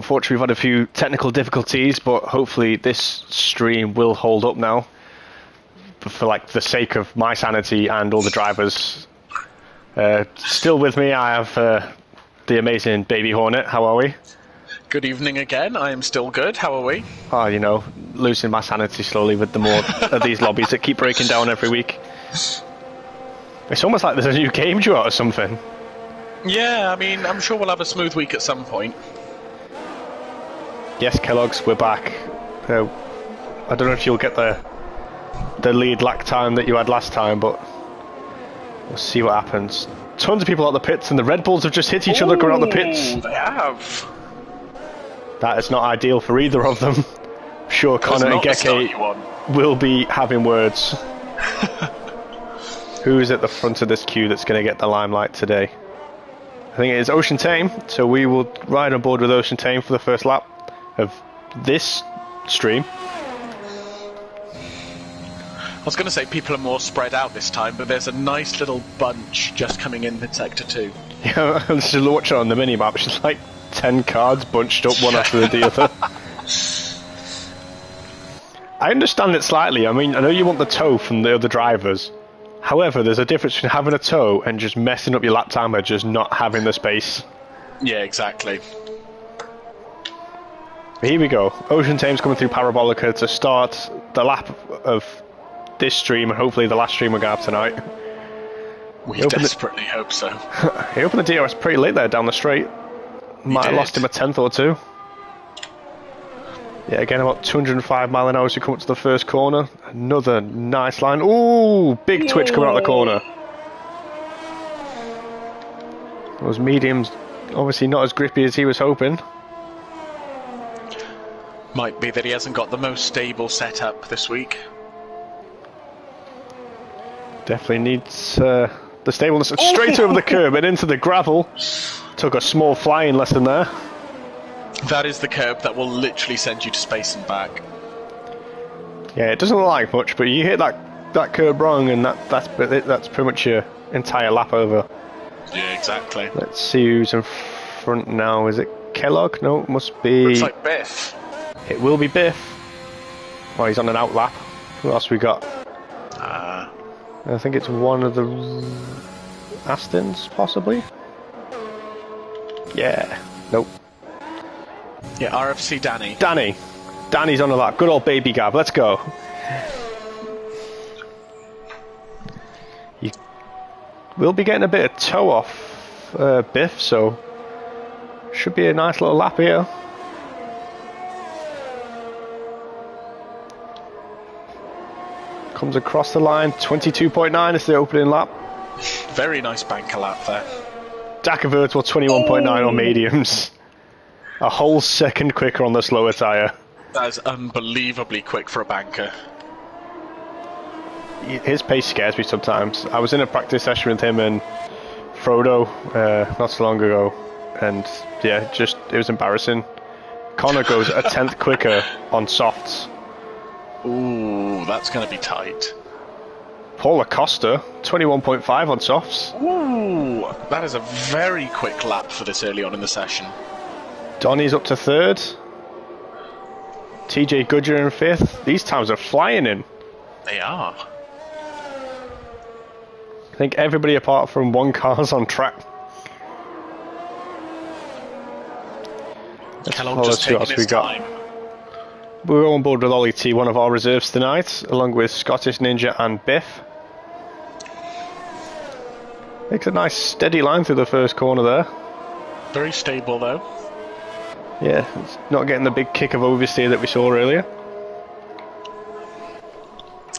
unfortunately we've had a few technical difficulties, but hopefully this stream will hold up now. For like the sake of my sanity and all the drivers. Still with me, I have the amazing Baby Hornet. How are we? Good evening again. I am still good. How are we? Oh, you know, losing my sanity slowly with the more of these lobbies that keep breaking down every week. It's almost like there's a new game due out or something. Yeah, I mean, I'm sure we'll have a smooth week at some point. Yes, Kellogg's, we're back. I don't know if you'll get the lead lap time that you had last time, but we'll see what happens. Tons of people out the pits, and the Red Bulls have just hit each other going out the pits. They have. That is not ideal for either of them. I'm sure Connor and Geke will be having words. Who's at the front of this queue that's going to get the limelight today? I think it is Ocean Tame, so we will ride on board with Ocean Tame for the first lap of this stream. I was going to say people are more spread out this time, but there's a nice little bunch just coming in Sector 2. Yeah, I'm just watching on the minimap, it's just like 10 cards bunched up one after the other. I understand it slightly. I mean, I know you want the tow from the other drivers. However, there's a difference between having a tow and just messing up your lap time by just not having the space. Yeah, exactly. Here we go. Ocean Tame's coming through Parabolica to start the lap of this stream, and hopefully the last stream we're going to have tonight. We desperately hope so. He opened the DRS pretty late there down the straight. Might have lost him a tenth or two. Yeah, again about 205 mile an hour as we come up to the first corner. Another nice line. Ooh, big twitch coming out of the corner. Those mediums obviously not as grippy as he was hoping. Might be that he hasn't got the most stable setup this week. Definitely needs the stableness. Straight over the curb and into the gravel. Took a small flying lesson there. That is the curb that will literally send you to space and back. Yeah, it doesn't look like much, but you hit that curb wrong, and that's pretty much your entire lap over. Yeah, exactly. Let's see who's in front now. Is it Kellogg? No, it must be. Looks like Biff. It will be Biff. Well, he's on an out lap. Who else we got? I think it's one of the Astons, possibly. Yeah. Nope. Yeah, RFC Danny. Danny's on the lap. Good old baby Gav. Let's go. You will be getting a bit of toe off Biff, so should be a nice little lap here. Comes across the line. 22.9 is the opening lap. Very nice banker lap there. Dakar Virtual 21.9 on mediums. A whole second quicker on the slower tyre. That is unbelievably quick for a banker. His pace scares me sometimes. I was in a practice session with him and Frodo not so long ago, and yeah, it was embarrassing. Connor goes a tenth quicker on softs. Ooh, that's going to be tight. Paul Acosta, 21.5 on softs. Ooh, that is a very quick lap for this early on in the session. Donny's up to third. TJ Goodger in fifth. These times are flying in. They are. I think everybody apart from one car's on track. Kellogg just taking his time. We're on board with Ollie T, one of our reserves tonight, along with Scottish Ninja and Biff. Makes a nice steady line through the first corner there. Very stable though. Yeah, it's not getting the big kick of oversteer that we saw earlier.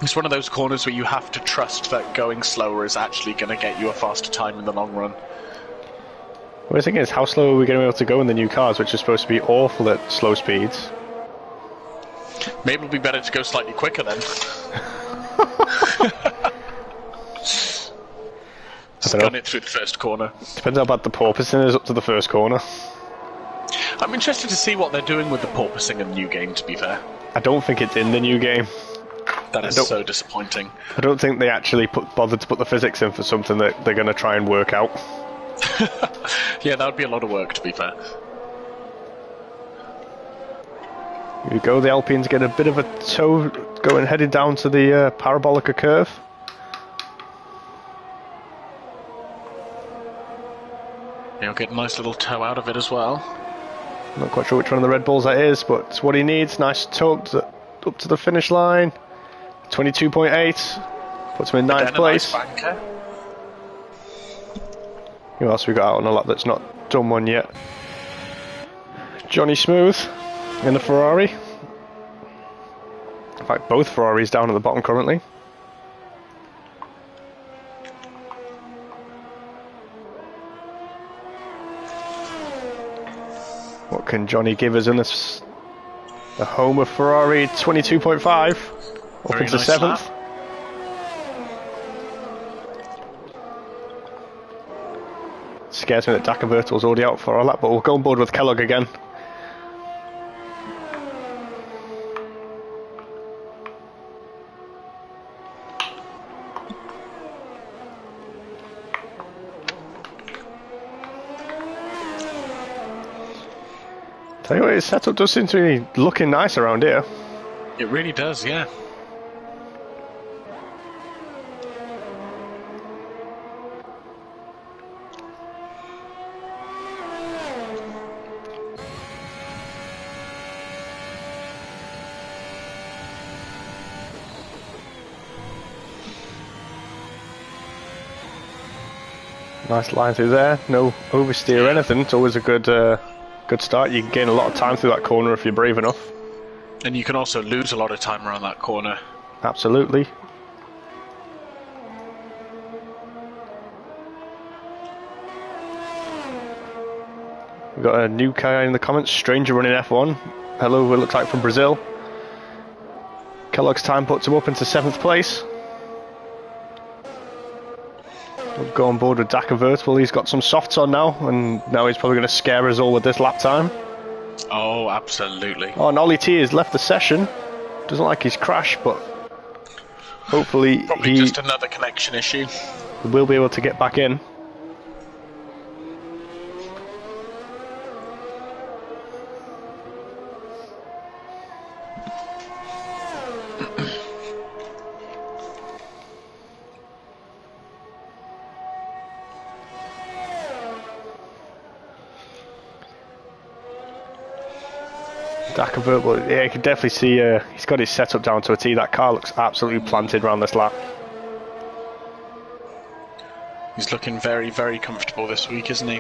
It's one of those corners where you have to trust that going slower is actually going to get you a faster time in the long run. What I'm thinking is, how slow are we going to be able to go in the new cars, which are supposed to be awful at slow speeds? Maybe it'll be better to go slightly quicker then. Gun it through the first corner. Depends how bad the porpoising is up to the first corner. I'm interested to see what they're doing with the porpoising in the new game, to be fair. I don't think it's in the new game. That is so disappointing. I don't think they actually bothered to put the physics in for something that they're going to try and work out. Yeah, that would be a lot of work, to be fair. Here we go, the Alpines get a bit of a toe going headed down to the Parabolica curve. He'll get a nice little toe out of it as well. Not quite sure which one of the Red Bulls that is, but it's what he needs. Nice toe up to the finish line. 22.8. Puts him in 9th place. Nice banker. Who else we got out on a lap that's not done one yet? Johnny Smooth in the Ferrari. In fact, both Ferraris down at the bottom currently. What can Johnny give us in this? The home of Ferrari, 22.5. Up into 7th. Scares me that Dacavertal's already out for a lap, but we'll go on board with Kellogg again. Tell you what, his setup does seem to be looking nice around here. It really does, yeah. Nice line through there, no oversteer or anything. It's always a good start. You can gain a lot of time through that corner if you're brave enough. And you can also lose a lot of time around that corner. Absolutely. We've got a new guy in the comments, Stranger running F1. Hello, it looks like from Brazil. Kellogg's time puts him up into 7th place. We'll go on board with Dacavertal. He's got some softs on now, and now he's probably going to scare us all with this lap time. Oh, absolutely. Oh, and Ollie T has left the session. Doesn't like his crash, but hopefully Probably just another connection issue. Will be able to get back in. Dacavertal, yeah, you can definitely see he's got his setup down to a T. That car looks absolutely planted around this lap. He's looking very, very comfortable this week, isn't he?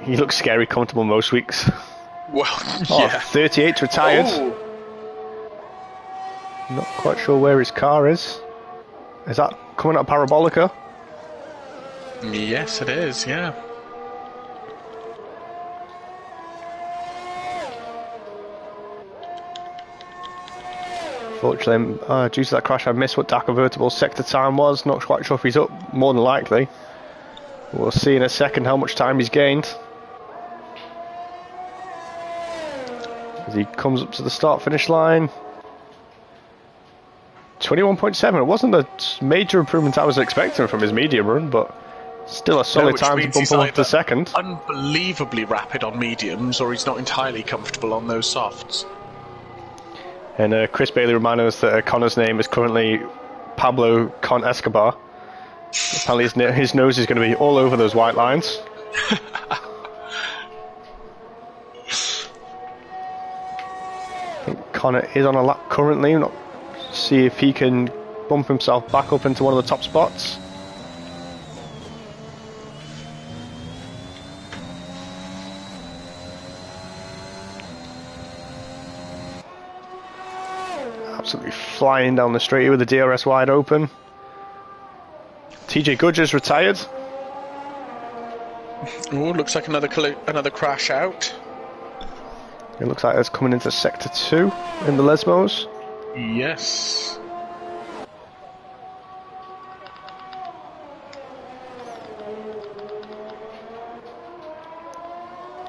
He looks scary comfortable most weeks. Well, oh, yeah. 38 retired. Oh. Not quite sure where his car is. Is that coming out of Parabolica? Yes, it is, yeah. Fortunately, due to that crash, I missed what Dacavertal's sector time was. Not quite sure if he's up, more than likely. We'll see in a second how much time he's gained. As he comes up to the start-finish line. 21.7. It wasn't a major improvement I was expecting from his medium run, but still a solid time to bump him up to second. Unbelievably rapid on mediums, or he's not entirely comfortable on those softs. And Chris Bailey reminded us that Connor's name is currently Pablo Con Escobar. Apparently his nose is going to be all over those white lines. I think Connor is on a lap currently. Not see if he can bump himself back up into one of the top spots. Absolutely flying down the straight here with the DRS wide open. TJ Gudger's retired. Oh, looks like another crash out. It looks like it's coming into sector 2 in the Lesmos. Yes.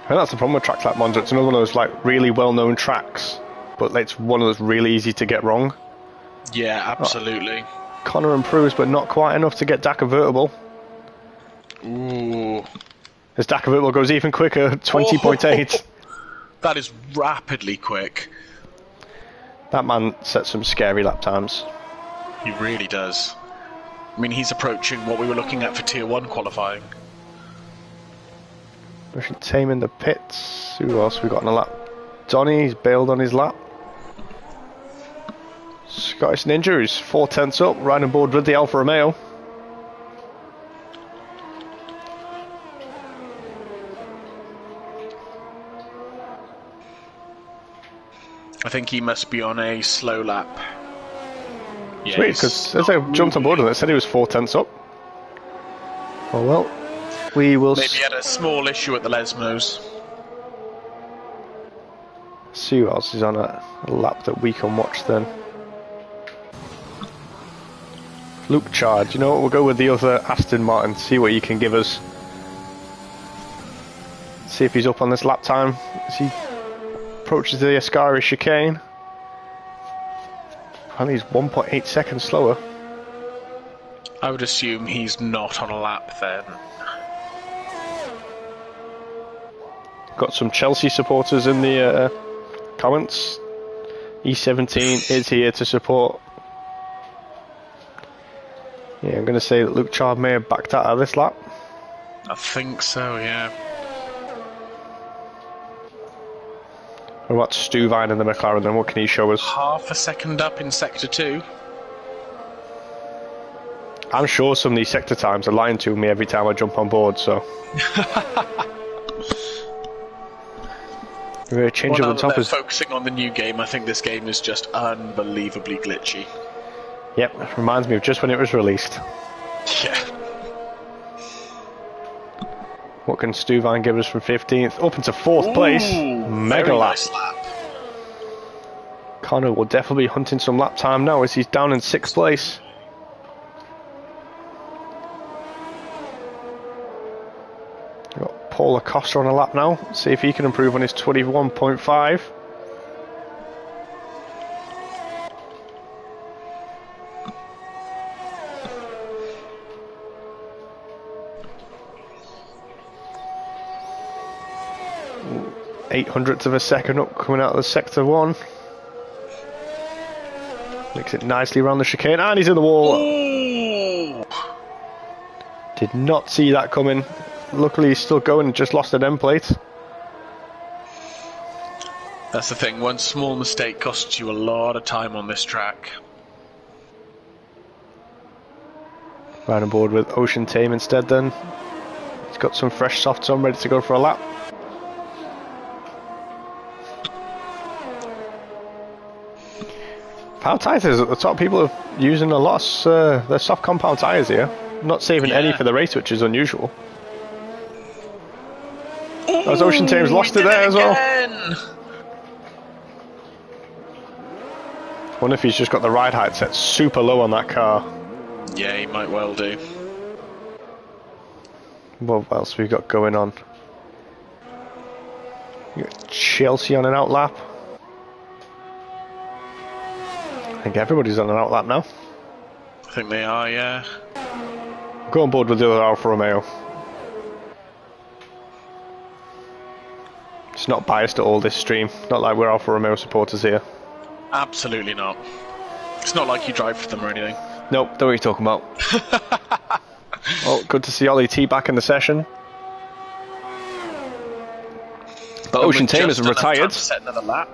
And that's the problem with tracks like Monza. It's another one of those like really well-known tracks, but it's one of those really easy to get wrong. Yeah, absolutely. Connor improves, but not quite enough to get Dacavertal. Ooh. As Dacavertal goes even quicker, 20.8. That is rapidly quick. That man set some scary lap times. He really does. I mean, he's approaching what we were looking at for Tier 1 qualifying. Russian team in the pits. Who else we got on the lap? Donny's bailed on his lap. Scottish Ninja, who's 4/10 up, riding aboard with the Alfa Romeo. I think he must be on a slow lap. Yes. Sweet, because as I jumped on board with it, it said he was 4/10 up. Oh well, we will. Maybe he had a small issue at the Lesmos. See who else is on a lap that we can watch then. Luke Chard, you know what? We'll go with the other Aston Martin, see what he can give us. See if he's up on this lap time as he approaches the Ascari chicane. And he's 1.8 seconds slower. I would assume he's not on a lap then. Got some Chelsea supporters in the comments. E17 is here to support. Yeah, I'm going to say that Luke Chard may have backed out of this lap. I think so, yeah. What about Stu Vine in the McLaren then? What can he show us? Half a second up in Sector 2. I'm sure some of these sector times are lying to me every time I jump on board, so... We're changing well, the top is focusing on the new game. I think this game is just unbelievably glitchy. Yep, it reminds me of just when it was released. Yeah. What can Stu Vine give us from 15th? Up into 4th place. Mega lap. Nice lap. Connor will definitely be hunting some lap time now as he's down in 6th place. Got Paul Acosta on a lap now. See if he can improve on his 21.5. .800ths of a second up coming out of the sector 1. Makes it nicely around the chicane and he's in the wall. Ooh. Did not see that coming. Luckily he's still going, just lost an end plate. That's the thing, one small mistake costs you a lot of time on this track. Right on board with Ocean Tame instead then. He's got some fresh softs on, ready to go for a lap. Power tyres at the top, people are using a lot of their soft compound tyres here. Not saving any for the race, which is unusual. As Ocean Tame's lost it there as well. Wonder if he's just got the ride height set super low on that car. Yeah, he might well do. What else we got going on? You got Chelsea on an outlap. I think everybody's on an outlap now. I think they are, yeah. Go on board with the other Alfa Romeo. It's not biased at all, this stream. Not like we're Alfa Romeo supporters here. Absolutely not. It's not like you drive for them or anything. Nope, don't know what you're talking about. Oh, good to see Ollie T back in the session. But Ocean Tame is retired. Set another lap.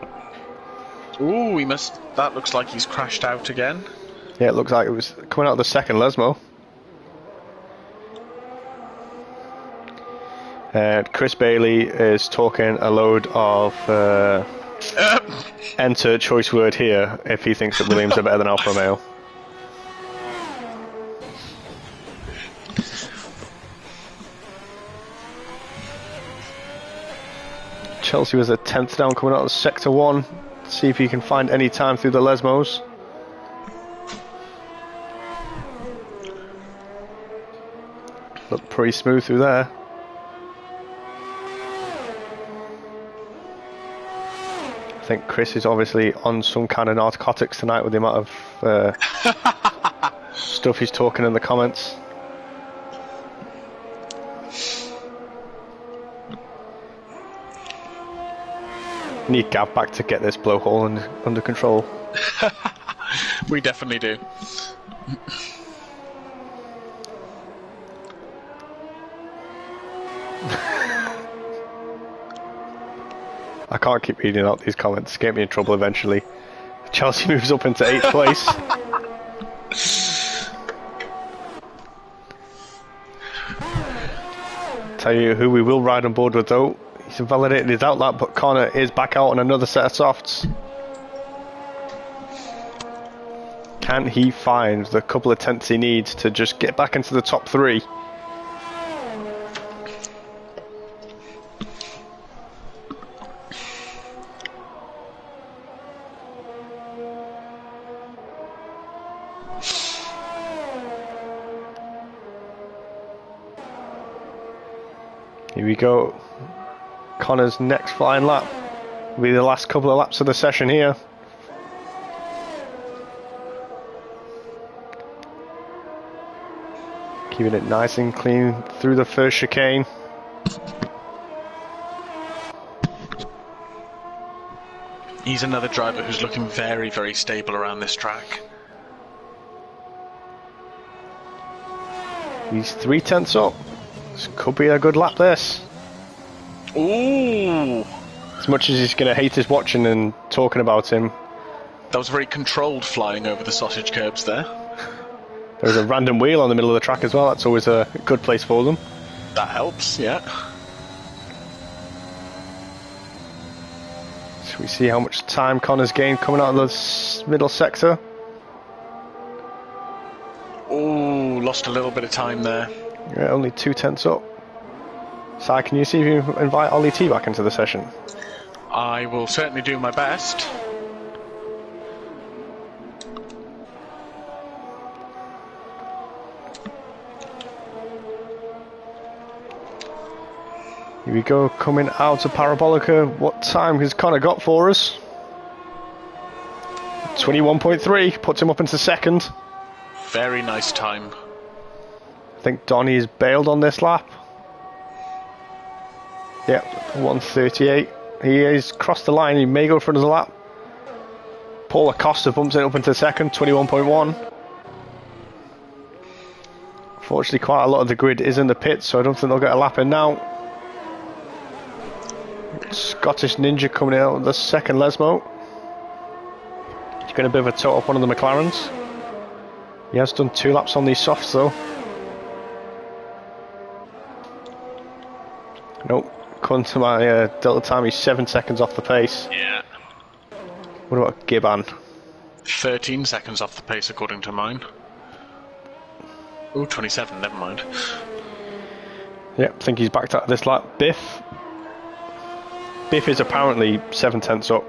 Ooh, he must. That looks like he's crashed out again. Yeah, it looks like it was coming out of the second Lesmo. Chris Bailey is talking a load of enter choice word here if he thinks that Williams are better than Alfa Romeo. Chelsea was a 10th down coming out of sector 1. See if he can find any time through the Lesmos. Looked pretty smooth through there. I think Chris is obviously on some kind of narcotics tonight with the amount of stuff he's talking in the comments. Need Gav back to get this blowhole under control. We definitely do. I can't keep reading out these comments. Get me in trouble eventually. Chelsea moves up into 8th place. Tell you who we will ride on board with though. He's invalidated his outlap, but Connor is back out on another set of softs. Can he find the couple of tenths he needs to just get back into the top 3? Here we go. Connor's next flying lap will be the last couple of laps of the session here. Keeping it nice and clean through the first chicane. He's another driver who's looking very, very stable around this track. He's 3 tenths up. This could be a good lap, this. Ooh! As much as he's going to hate us watching and talking about him. That was very controlled flying over the sausage curbs there. There's a random wheel on the middle of the track as well. That's always a good place for them. That helps, yeah. So we see how much time Connor's gained coming out of the middle sector. Ooh, lost a little bit of time there. Yeah, only 2 tenths up. Si, can you see if you invite Ollie T back into the session? I will certainly do my best. Here we go, coming out of Parabolica. What time has Connor got for us? 21.3, puts him up into 2nd. Very nice time. I think Donny's bailed on this lap. Yep, 138. He has crossed the line, he may go for another lap. Paul Acosta bumps it up into 2nd, 21.1. Fortunately, quite a lot of the grid is in the pits, so I don't think they'll get a lap in now. Scottish Ninja coming out with the 2nd Lesmo. He's getting a bit of a toe up one of the McLarens. He has done 2 laps on these softs though. Nope. According to my Delta time, he's 7 seconds off the pace. Yeah. What about Gibbon? 13 seconds off the pace according to mine. Ooh, 27, never mind. Yep, I think he's backed out of this lap. Biff is apparently 7 tenths up.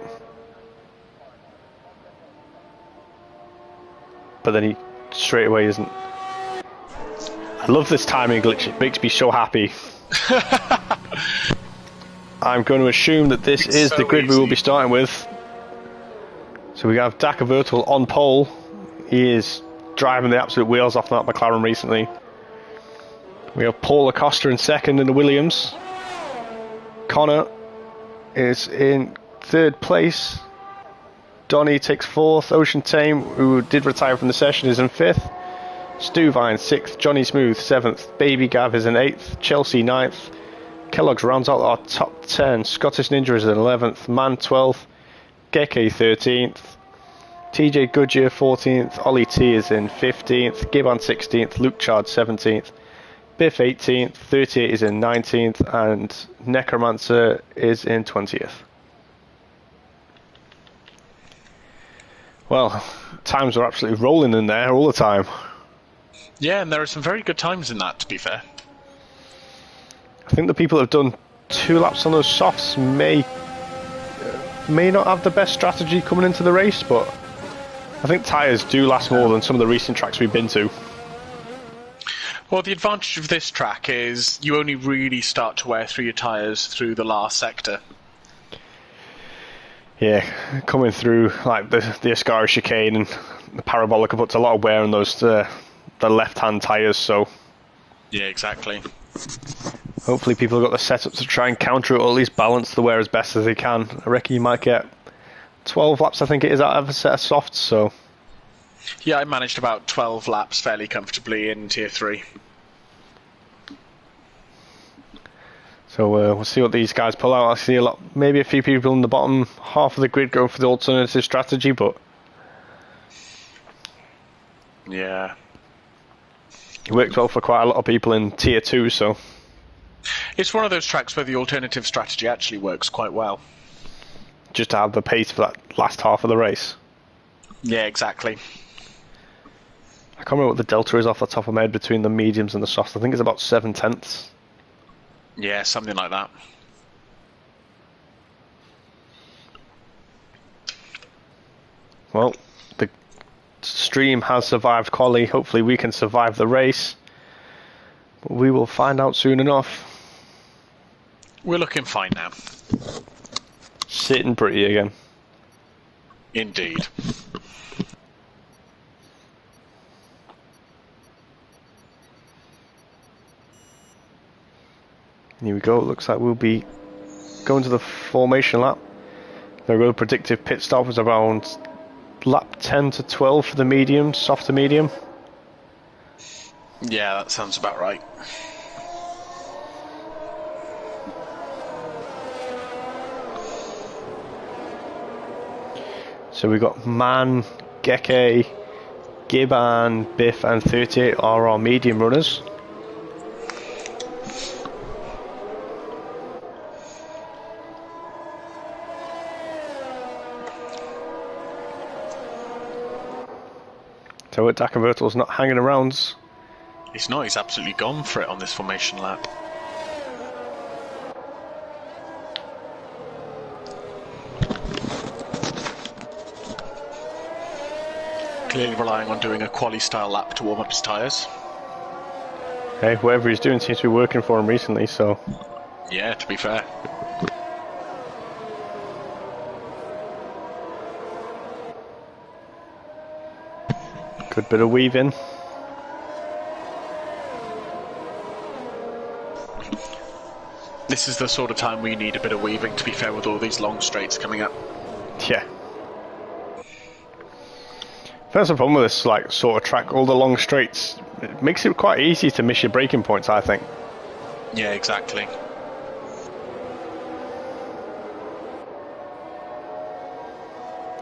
But then he straight away isn't. I love this timing glitch, it makes me so happy. I'm going to assume that this is so the grid we will be starting with. So we have Dakar Virtual on pole. He is driving the absolute wheels off that McLaren recently. We have Paul Acosta in 2nd in the Williams. Connor is in 3rd place. Donny takes 4th. Ocean Tame, who did retire from the session, is in 5th. Stuvine 6th. Johnny Smooth 7th. Baby Gav is in 8th. Chelsea 9th. Kellogg's rounds out our top 10. Scottish Ninja is in 11th. Man 12th. Geke 13th. TJ Goodyear 14th. Ollie T is in 15th. Gibbon 16th. Luke Chard 17th. Biff 18th. 38 is in 19th. And Necromancer is in 20th. Well, times are absolutely rolling in there all the time. Yeah, and there are some very good times in that, to be fair. I think the people that have done 2 laps on those softs may not have the best strategy coming into the race, but I think tyres do last more than some of the recent tracks we've been to. Well, the advantage of this track is you only really start to wear through your tyres through the last sector. Yeah, coming through like the Ascari chicane and the Parabolica puts a lot of wear on those the left-hand tyres, so... Yeah, exactly. Hopefully people have got the setup to try and counter it, or at least balance the wear as best as they can. I reckon you might get 12 laps, I think it is, out of a set of softs, so... Yeah, I managed about 12 laps fairly comfortably in Tier 3. So we'll see what these guys pull out. I see maybe a few people in the bottom half of the grid go for the alternative strategy, but... Yeah. It worked well for quite a lot of people in Tier 2, so... It's one of those tracks where the alternative strategy actually works quite well. Just to have the pace for that last half of the race. Yeah, exactly. I can't remember what the delta is off the top of my head between the mediums and the softs. I think it's about 7/10. Yeah, something like that. Well, the stream has survived quali. Hopefully we can survive the race. But we will find out soon enough. We're looking fine now. Sitting pretty again. Indeed. Here we go. It looks like we'll be going to the formation lap. The road predictive pit stop was around lap 10 to 12 for the medium, soft to medium. Yeah, that sounds about right. So we got Man, Geke, Giban, Biff and 38 are our medium runners. So Dacavertal's not hanging around. He's not, he's absolutely gone for it on this formation lap. Clearly relying on doing a quali style lap to warm up his tyres. Hey, whatever he's doing seems to be working for him recently, so... Yeah, to be fair. Good bit of weaving. This is the sort of time we need a bit of weaving, to be fair, with all these long straights coming up. Yeah. That's the problem with this sort of track. All the long straights, it makes it quite easy to miss your braking points, I think. Yeah, exactly.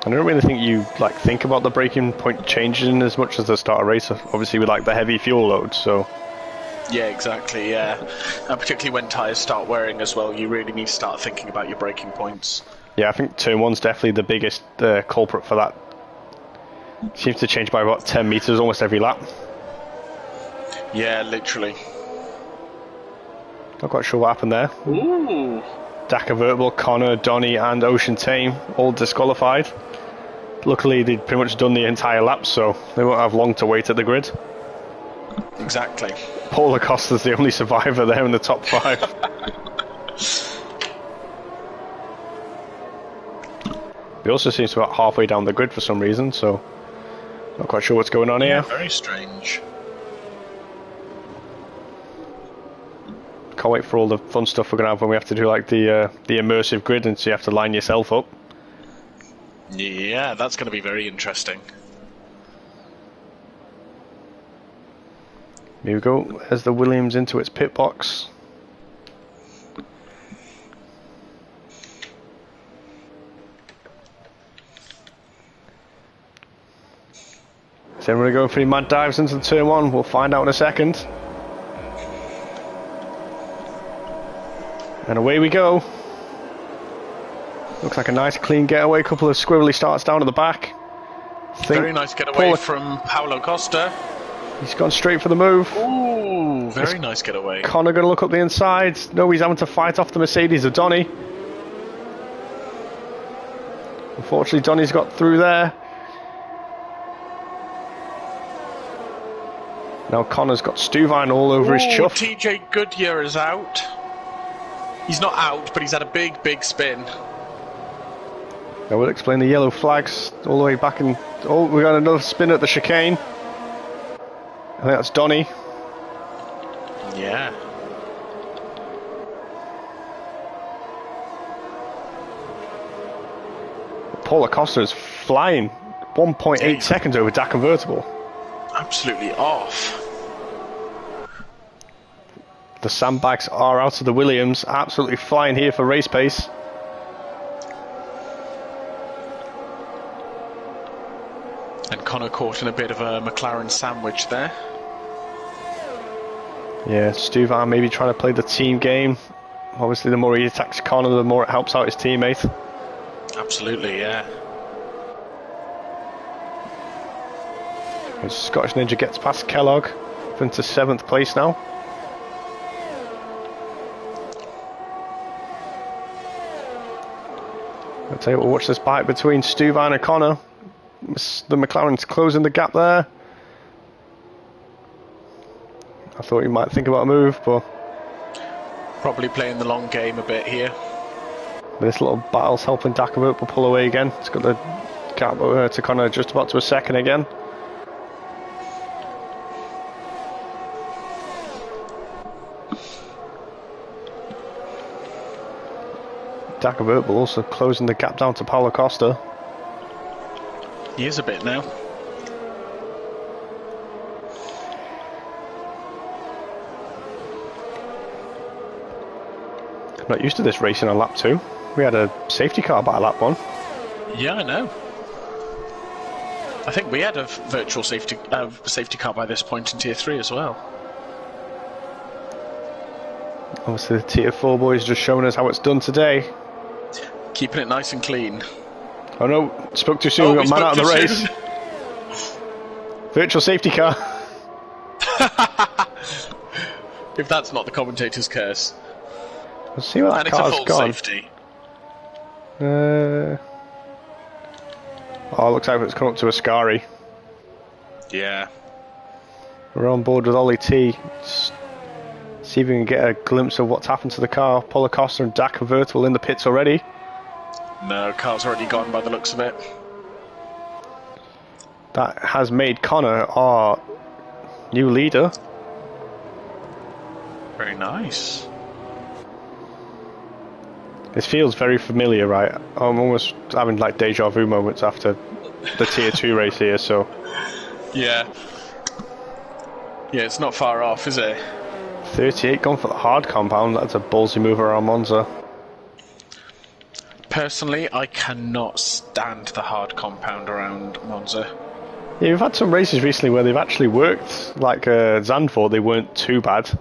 I don't really think you think about the braking point changing as much as the start of race. Obviously, with the heavy fuel load, so. Yeah, exactly. Yeah, and particularly when tyres start wearing as well, you really need to start thinking about your braking points. Yeah, I think turn one's definitely the biggest culprit for that. Seems to change by about 10 meters almost every lap. Yeah, literally. Not quite sure what happened there. Ooh. Dacavertal, Connor, Donny, and Ocean Tame all disqualified. Luckily, they'd pretty much done the entire lap, so they won't have long to wait at the grid. Exactly. Paul Acosta's the only survivor there in the top 5. He also seems to be about halfway down the grid for some reason, so not quite sure what's going on here. Very strange. Can't wait for all the fun stuff we're going to have when we have to do the immersive grid, and so you have to line yourself up. Yeah, that's going to be very interesting. Here we go, as the Williams into its pit box. Is everyone going for any mad dives into the turn one? We'll find out in a second. And away we go. Looks like a nice clean getaway, couple of squiggly starts down at the back. Very nice getaway from Paulo Costa. He's gone straight for the move. Ooh, very nice getaway. Connor going to look up the inside. No, he's having to fight off the Mercedes of Donny. Unfortunately, Donny's got through there. Now Connor's got Stuvine all over his chuff. TJ Goodyear is out. He's not out, but he's had a big spin. I will explain the yellow flags all the way back in. Oh, we got another spin at the chicane. I think that's Donny. Yeah. Paul Acosta is flying 1.8 seconds over DAC convertible. Absolutely off. The sandbags are out of the Williams, absolutely flying here for race pace. And Connor caught in a bit of a McLaren sandwich there. Yeah, Stuvan maybe trying to play the team game. Obviously, the more he attacks Connor, the more it helps out his teammate. Absolutely, yeah. Scottish Ninja gets past Kellogg, into 7th place now. I'll tell you what, watch this bike between Stuvan and Connor. The McLaren's closing the gap there. I thought he might think about a move, but probably playing the long game a bit here. This little battle's helping Dakavert will pull away again. It's got the gap to Connor just about to a second again. Dakavert will also closing the gap down to Paulo Costa. He is a bit now. I'm not used to this racing on lap 2. We had a safety car by lap 1. Yeah, I know. I think we had a virtual safety car by this point in Tier 3 as well. Obviously the Tier 4 boys just showing us how it's done today. Keeping it nice and clean. Oh no, spoke too soon, we got man out of the race. Virtual safety car. If that's not the commentator's curse. Let's see what that car's full gone. Safety. Oh, looks like it's come up to Ascari. Yeah. We're on board with Ollie T. See if we can get a glimpse of what's happened to the car. Paulo Costa and Dak Convertible in the pits already. No, car's already gone by the looks of it. That has made Connor our new leader. Very nice. This feels very familiar, right? I'm almost having like deja vu moments after the Tier 2 race here, so... Yeah. Yeah, it's not far off, is it? 38 gone for the hard compound. That's a ballsy move around Monza. Personally, I cannot stand the hard compound around Monza. Yeah, we've had some races recently where they've actually worked. Like Zandvoort, they weren't too bad.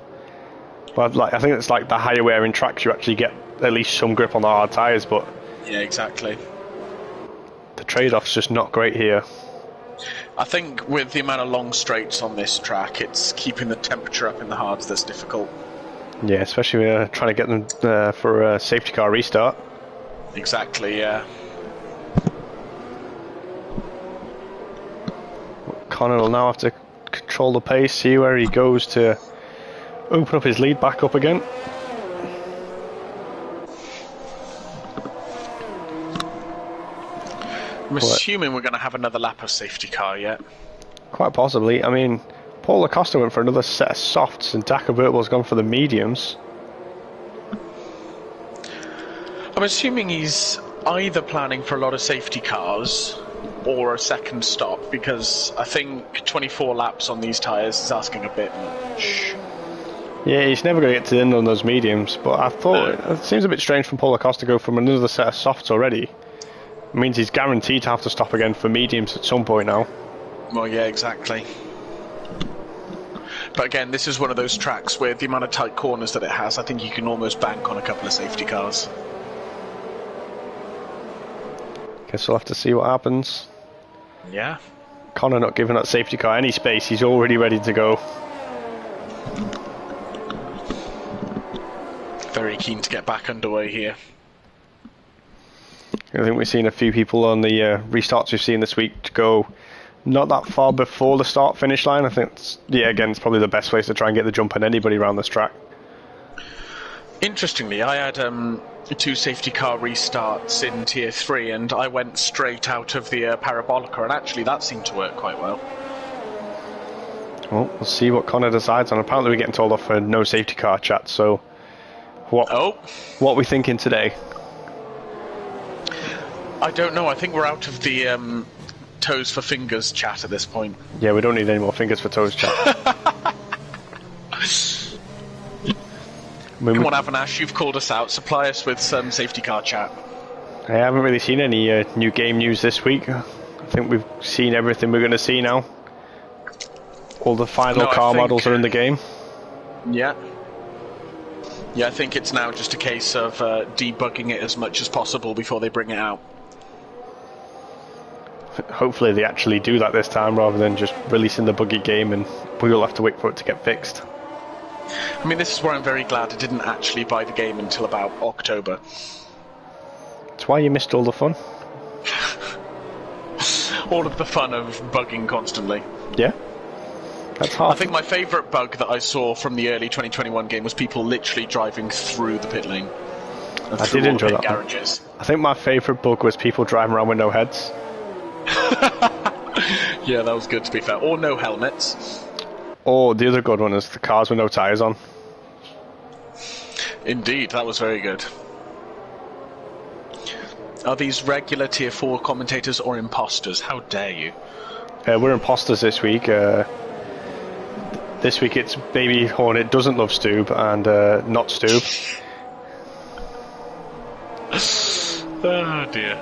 But like, I think it's like the higher wearing tracks you actually get at least some grip on the hard tyres, but... Yeah, exactly. The trade-off's just not great here. I think with the amount of long straights on this track, it's keeping the temperature up in the hards that's difficult. Yeah, especially when trying to get them for a safety car restart. Exactly, yeah. Connor will now have to control the pace, see where he goes to open up his lead back up again. I'm assuming we're going to have another lap of safety car yet. Quite possibly. I mean, Paul Acosta went for another set of softs and Dakar Bertwell's gone for the mediums. I'm assuming he's either planning for a lot of safety cars or a second stop, because I think 24 laps on these tyres is asking a bit much. Yeah, he's never going to get to the end on those mediums, but I thought it seems a bit strange from Paul Acosta to go from another set of softs already. It means he's guaranteed to have to stop again for mediums at some point now. Well, yeah, exactly. But again, this is one of those tracks where the amount of tight corners that it has, I think you can almost bank on a couple of safety cars. Guess we'll have to see what happens. Yeah. Connor not giving that safety car any space, he's already ready to go. Very keen to get back underway here. I think we've seen a few people on the restarts we've seen this week to go not that far before the start finish line. I think again, it's probably the best place to try and get the jump on anybody around this track. Interestingly, I had 2 safety car restarts in Tier 3 and I went straight out of the Parabolica, and actually that seemed to work quite well. Well, we'll see what Connor decides on. Apparently we're getting told off for no safety car chat, so what are we thinking today? I don't know. I think we're out of the toes for fingers chat at this point. Yeah, we don't need any more fingers for toes chat. Come on, Avanash, you've called us out. Supply us with some safety car chat. I haven't really seen any new game news this week. I think we've seen everything we're going to see now. All the final car models are in the game. Yeah. Yeah, I think it's now just a case of debugging it as much as possible before they bring it out. Hopefully they actually do that this time rather than just releasing the buggy game and we'll have to wait for it to get fixed. I mean, this is where I'm very glad I didn't actually buy the game until about October. That's why you missed all the fun. All of the fun of bugging constantly. Yeah. That's hard. I think my favourite bug that I saw from the early 2021 game was people literally driving through the pit lane. I did enjoy that. Garages. I think my favourite bug was people driving around with no heads. Yeah, that was good, to be fair. Or no helmets. Or the other good one is the cars with no tyres on. Indeed, that was very good. Are these regular Tier 4 commentators or imposters? How dare you? We're imposters this week. This week it's Baby Hornet doesn't love Stoob and not Stoob. Oh dear.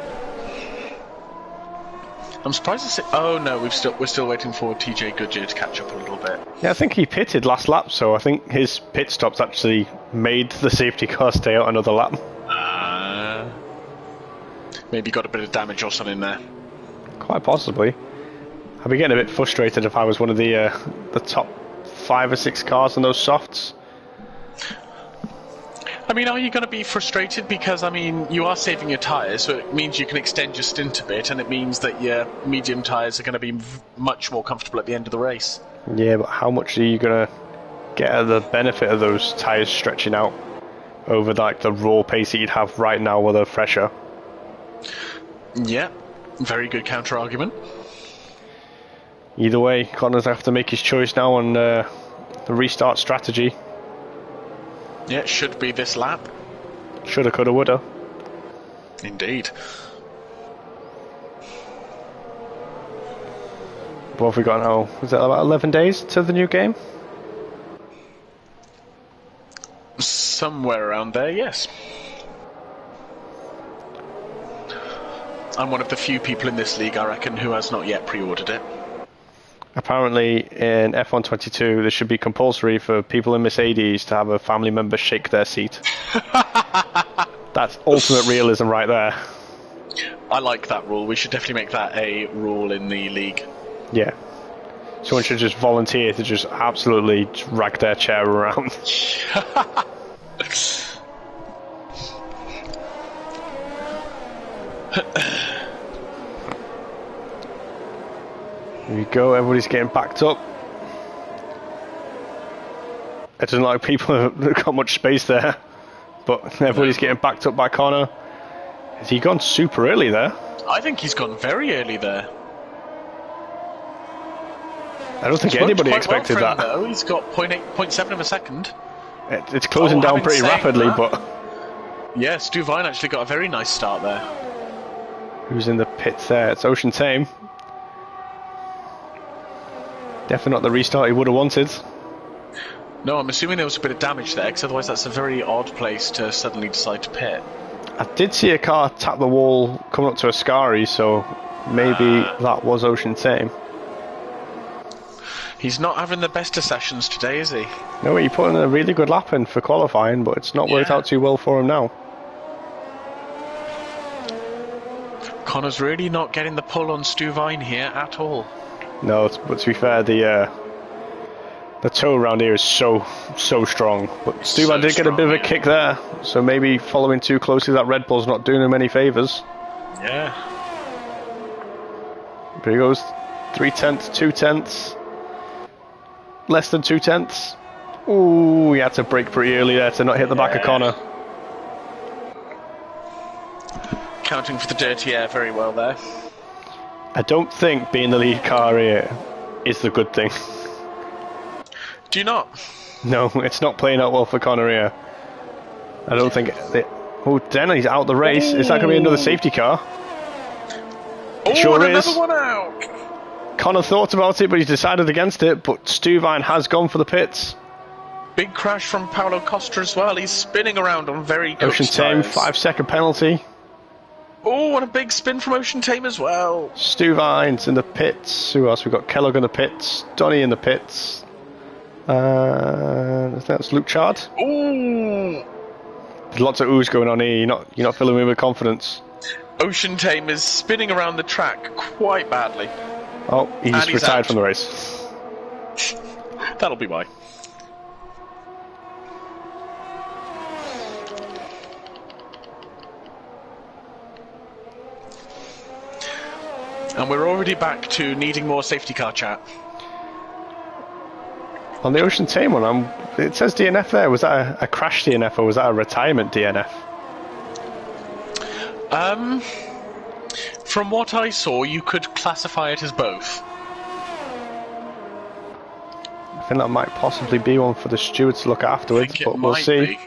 I'm surprised to see. Oh no, we're still waiting for TJ Goodyear to catch up a little bit. Yeah, I think he pitted last lap, so I think his pit stops actually made the safety car stay out another lap. Maybe got a bit of damage or something there. Quite possibly. I'd be getting a bit frustrated if I was one of the top 5 or 6 cars on those softs. I mean, are you going to be frustrated? Because, I mean, you are saving your tyres, so it means you can extend your stint a bit, and it means that your medium tyres are going to be much more comfortable at the end of the race. Yeah, but how much are you going to get at the benefit of those tyres stretching out over like the raw pace that you'd have right now with a fresher? Yeah, very good counter-argument. Either way, Connor's have to make his choice now on the restart strategy. Yeah, it should be this lap. Shoulda, coulda, woulda. Indeed. What have we got now? Is that about 11 days to the new game? Somewhere around there, yes. I'm one of the few people in this league, I reckon, who has not yet pre-ordered it. Apparently in F1 22 this should be compulsory for people in Mercedes to have a family member shake their seat. That's ultimate realism right there. I like that rule. We should definitely make that a rule in the league. Yeah. Someone should just volunteer to just absolutely drag their chair around. Here we go, everybody's getting backed up. It doesn't look like people have got much space there, but everybody's getting backed up by Connor. Has he gone super early there? I think he's gone very early there. I don't think anybody expected that. Though. He's got 0.7 of a second. It's closing down pretty rapidly, but... Yeah, Stu Vine actually got a very nice start there. Who's in the pits there? It's Ocean Tame. Definitely not the restart he would have wanted. No, I'm assuming there was a bit of damage there, because otherwise that's a very odd place to suddenly decide to pit. I did see a car tap the wall coming up to Ascari, so maybe that was Ocean Tame. He's not having the best of sessions today, is he? No, he put in a really good lap in for qualifying, but it's not worked out too well for him now. Connor's really not getting the pull on Stu Vine here at all. No, but to be fair, the toe around here is so strong. But Stu Vine did get a bit of a kick there, so maybe following too closely that Red Bull's not doing him any favours. Yeah. Here he goes, 3/10, 2/10. Less than 2/10. Ooh, he had to brake pretty early there to not hit the back of Connor. Counting for the dirty air very well there. I don't think being the lead car here is the good thing. Do you not? No, it's not playing out well for Connor here. I don't think... Oh, then he's out the race. Is that going to be another safety car? Oh, sure and is. another one out! Connor thought about it, but he's decided against it. But Stuvine has gone for the pits. Big crash from Paulo Costa as well. He's spinning around on very cooked Ocean Tame, tyres. 5-second penalty. Oh, and a big spin from Ocean Tame as well. Stuvine's in the pits. Who else? We've got Kellogg in the pits. Donny in the pits. I think that's Luke Chard. Ooh! There's lots of oohs going on here. You're not filling me with confidence. Ocean Tame is spinning around the track quite badly. Oh, he's retired out. from the race. That'll be why. And we're already back to needing more safety car chat. On the Ocean Tame one, it says DNF there. Was that a crash DNF or was that a retirement DNF? From what I saw, you could classify it as both. I think that might possibly be one for the stewards to look at afterwards, but we'll see. Be.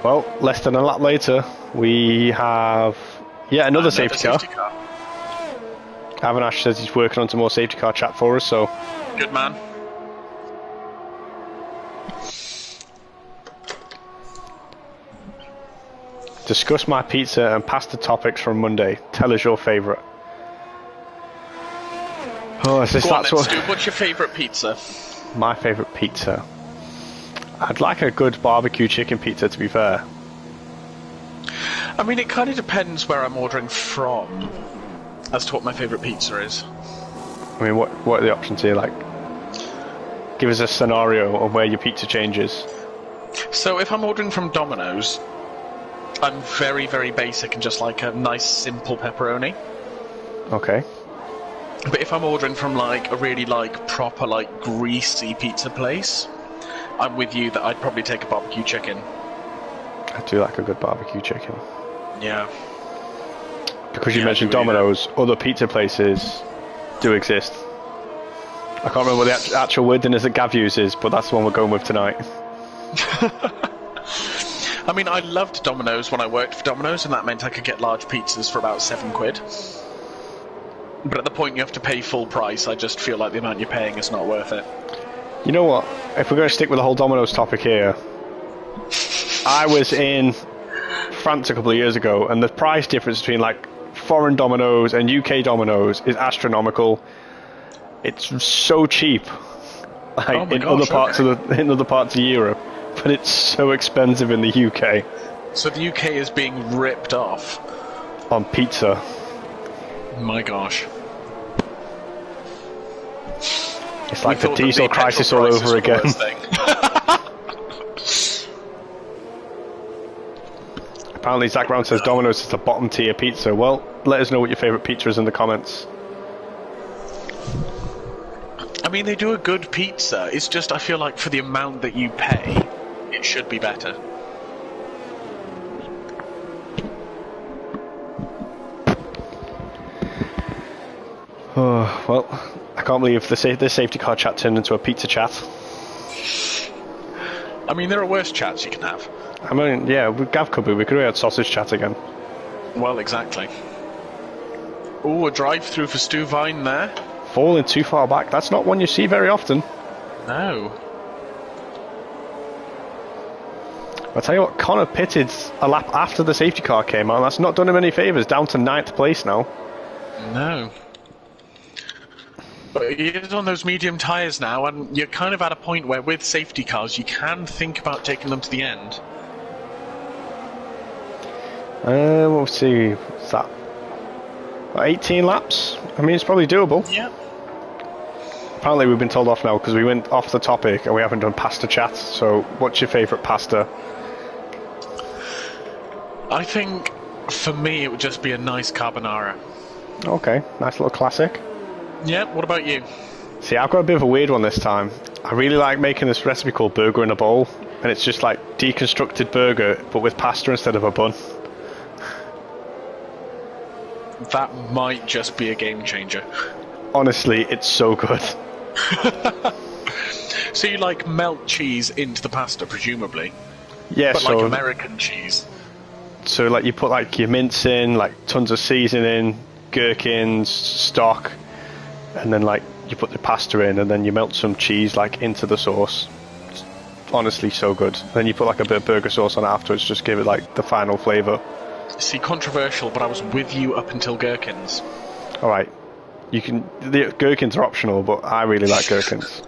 Well, less than a lap later, we have another safety car. Avinash says he's working on some more safety car chat for us, so... Good man. Discuss my pizza and pasta topics from Monday. Tell us your favourite. Oh, is this Go on, that's let's what... do. What's your favourite pizza? My favourite pizza? I'd like a good barbecue chicken pizza, to be fair. I mean, it kind of depends where I'm ordering from as to what my favourite pizza is. I mean, what are the options here? Like, give us a scenario of where your pizza changes. So if I'm ordering from Domino's, I'm very, very basic and just like a nice, simple pepperoni. Okay. But if I'm ordering from like a really like proper like greasy pizza place, I'm with you that I'd probably take a barbecue chicken. I do like a good barbecue chicken. Yeah. Because you mentioned Domino's, other pizza places do exist. I can't remember what the actual word is that Gav uses, but that's the one we're going with tonight. I mean, I loved Domino's when I worked for Domino's, and that meant I could get large pizzas for about £7. But at the point you have to pay full price, I just feel like the amount you're paying is not worth it. You know what? If we're going to stick with the whole Domino's topic here, I was in France a couple of years ago, and the price difference between like foreign Domino's and UK Domino's is astronomical. It's so cheap, like in other parts of Europe, but it's so expensive in the UK. So the UK is being ripped off on pizza. My gosh. It's like the diesel crisis all over again. Apparently Zach Brown says Domino's is the bottom tier pizza. Well, let us know what your favourite pizza is in the comments. I mean, they do a good pizza. It's just, I feel like for the amount that you pay, it should be better. Oh, well, I can't believe this safety car chat turned into a pizza chat. I mean, there are worse chats you can have. I mean, yeah, Gav could be. We could have had sausage chat again. Well, exactly. Oh, a drive-through for Stu Vine there. Falling too far back. That's not one you see very often. No. I'll tell you what, Connor pitted a lap after the safety car came out. That's not done him any favours. Down to 9th place now. No. But he is on those medium tyres now, and you're kind of at a point where with safety cars you can think about taking them to the end. We'll see. What's that? 18 laps? I mean, it's probably doable. Yeah. Apparently we've been told off now because we went off the topic and we haven't done pasta chat. So what's your favourite pasta? I think for me it would just be a nice carbonara. Okay, nice little classic. Yeah, what about you? See, I've got a bit of a weird one this time. I really like making this recipe called burger in a bowl, and it's just like deconstructed burger but with pasta instead of a bun. That might just be a game changer. Honestly, it's so good. So you like melt cheese into the pasta, presumably? Yeah, but so like American cheese. So like you put like your mince in, like tons of seasoning, gherkins, stock, and then like you put the pasta in, and then you melt some cheese like into the sauce. It's honestly so good. Then you put like a bit of burger sauce on it afterwards, just give it like the final flavour. See, controversial, but I was with you up until gherkins. All right, the gherkins are optional, but I really like gherkins.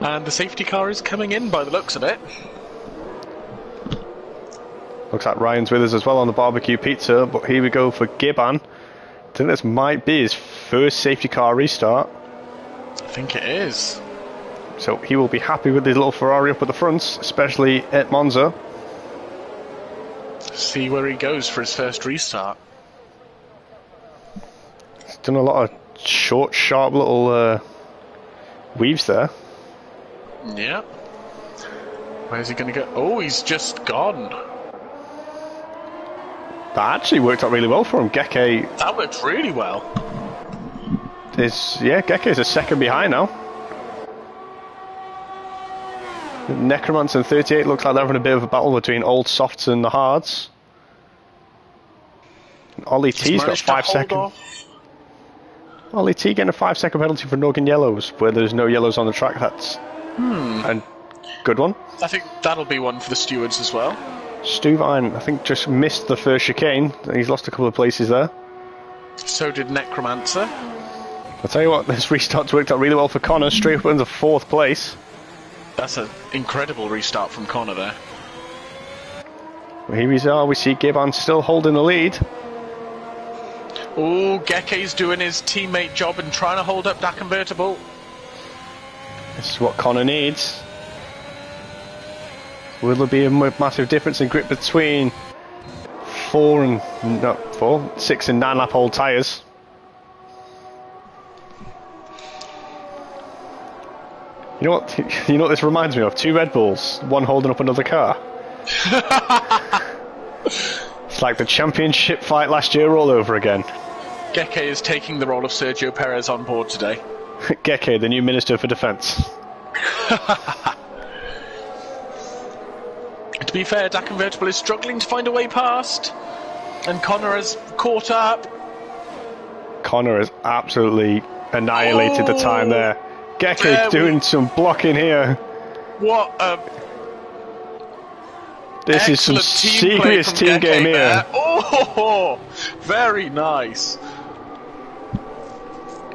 And the safety car is coming in by the looks of it. Looks like Ryan's with us as well on the barbecue pizza, but here we go for Gibbon. I think this might be his first safety car restart. I think it is. So he will be happy with his little Ferrari up at the front, especially at Monza. See where he goes for his first restart. He's done a lot of short, sharp little weaves there. Yeah. Where's he going to go? Oh, he's just gone. That actually worked out really well for him. Geke. That worked really well. Geke is a second behind now. Necromancer and 38 looks like they're having a bit of a battle between old softs and the hards. And Ollie T's got 5 seconds. Ollie T getting a 5-second penalty for Noggin yellows, where there's no yellows on the track. That's a good one. I think that'll be one for the stewards as well. Stuvine, I think, just missed the first chicane. He's lost a couple of places there. So did Necromancer. I'll tell you what, this restart's worked out really well for Connor, straight up into 4th place. That's an incredible restart from Connor there. Well, here we are, we see Gibbon still holding the lead. Oh, Geke's doing his teammate job and trying to hold up that convertible. This is what Connor needs. Will there be a massive difference in grip between 6 and 9 lap old tyres? You know what this reminds me of? 2 Red Bulls, one holding up another car. It's like the championship fight last year all over again. Geke is taking the role of Sergio Perez on board today. Geke, the new Minister for Defence. To be fair, that convertible is struggling to find a way past. And Connor has caught up. Connor has absolutely annihilated the time there. Geke doing some blocking here. What a... This is some serious team game here. There. Oh, very nice.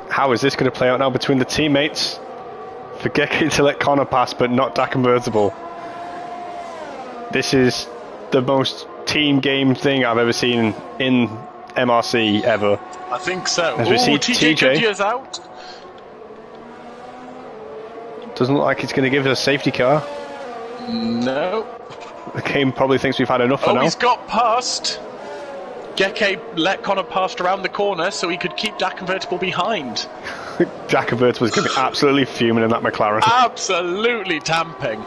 How is this going to play out now between the teammates? For Geke to let Connor pass, but not that convertible. This is the most team game thing I've ever seen in MRC ever. I think so. As we see TJ Goodyear's out. Doesn't look like he's going to give us a safety car. No. The game probably thinks we've had enough for now. Oh, he's got past. Geke let Connor pass around the corner so he could keep that convertible behind. That convertible is going to be absolutely fuming in that McLaren. Absolutely tamping.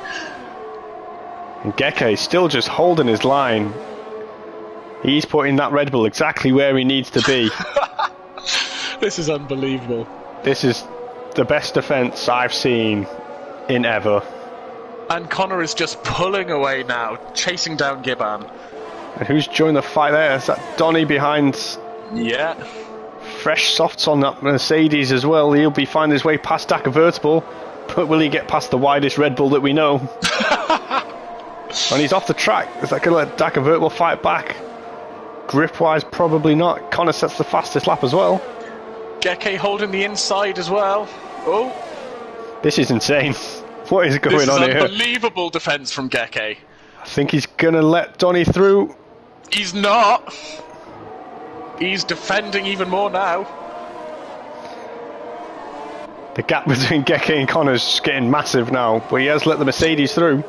And Geke still just holding his line. He's putting that Red Bull exactly where he needs to be. This is unbelievable. This is the best defence I've seen in ever. And Connor is just pulling away now, chasing down Gibbon. And who's joined the fight there? Is that Donny behind? Yeah. Fresh softs on that Mercedes as well. He'll be finding his way past that convertible. But will he get past the widest Red Bull that we know? And he's off the track. Is that going to let that convertible fight back? Grip-wise, probably not. Connor sets the fastest lap as well. Geke holding the inside as well. Oh. This is insane. What is going on here? This is unbelievable defence from Geke. I think he's going to let Donny through. He's not. He's defending even more now. The gap between Geke and Connor's getting massive now, but he has let the Mercedes through.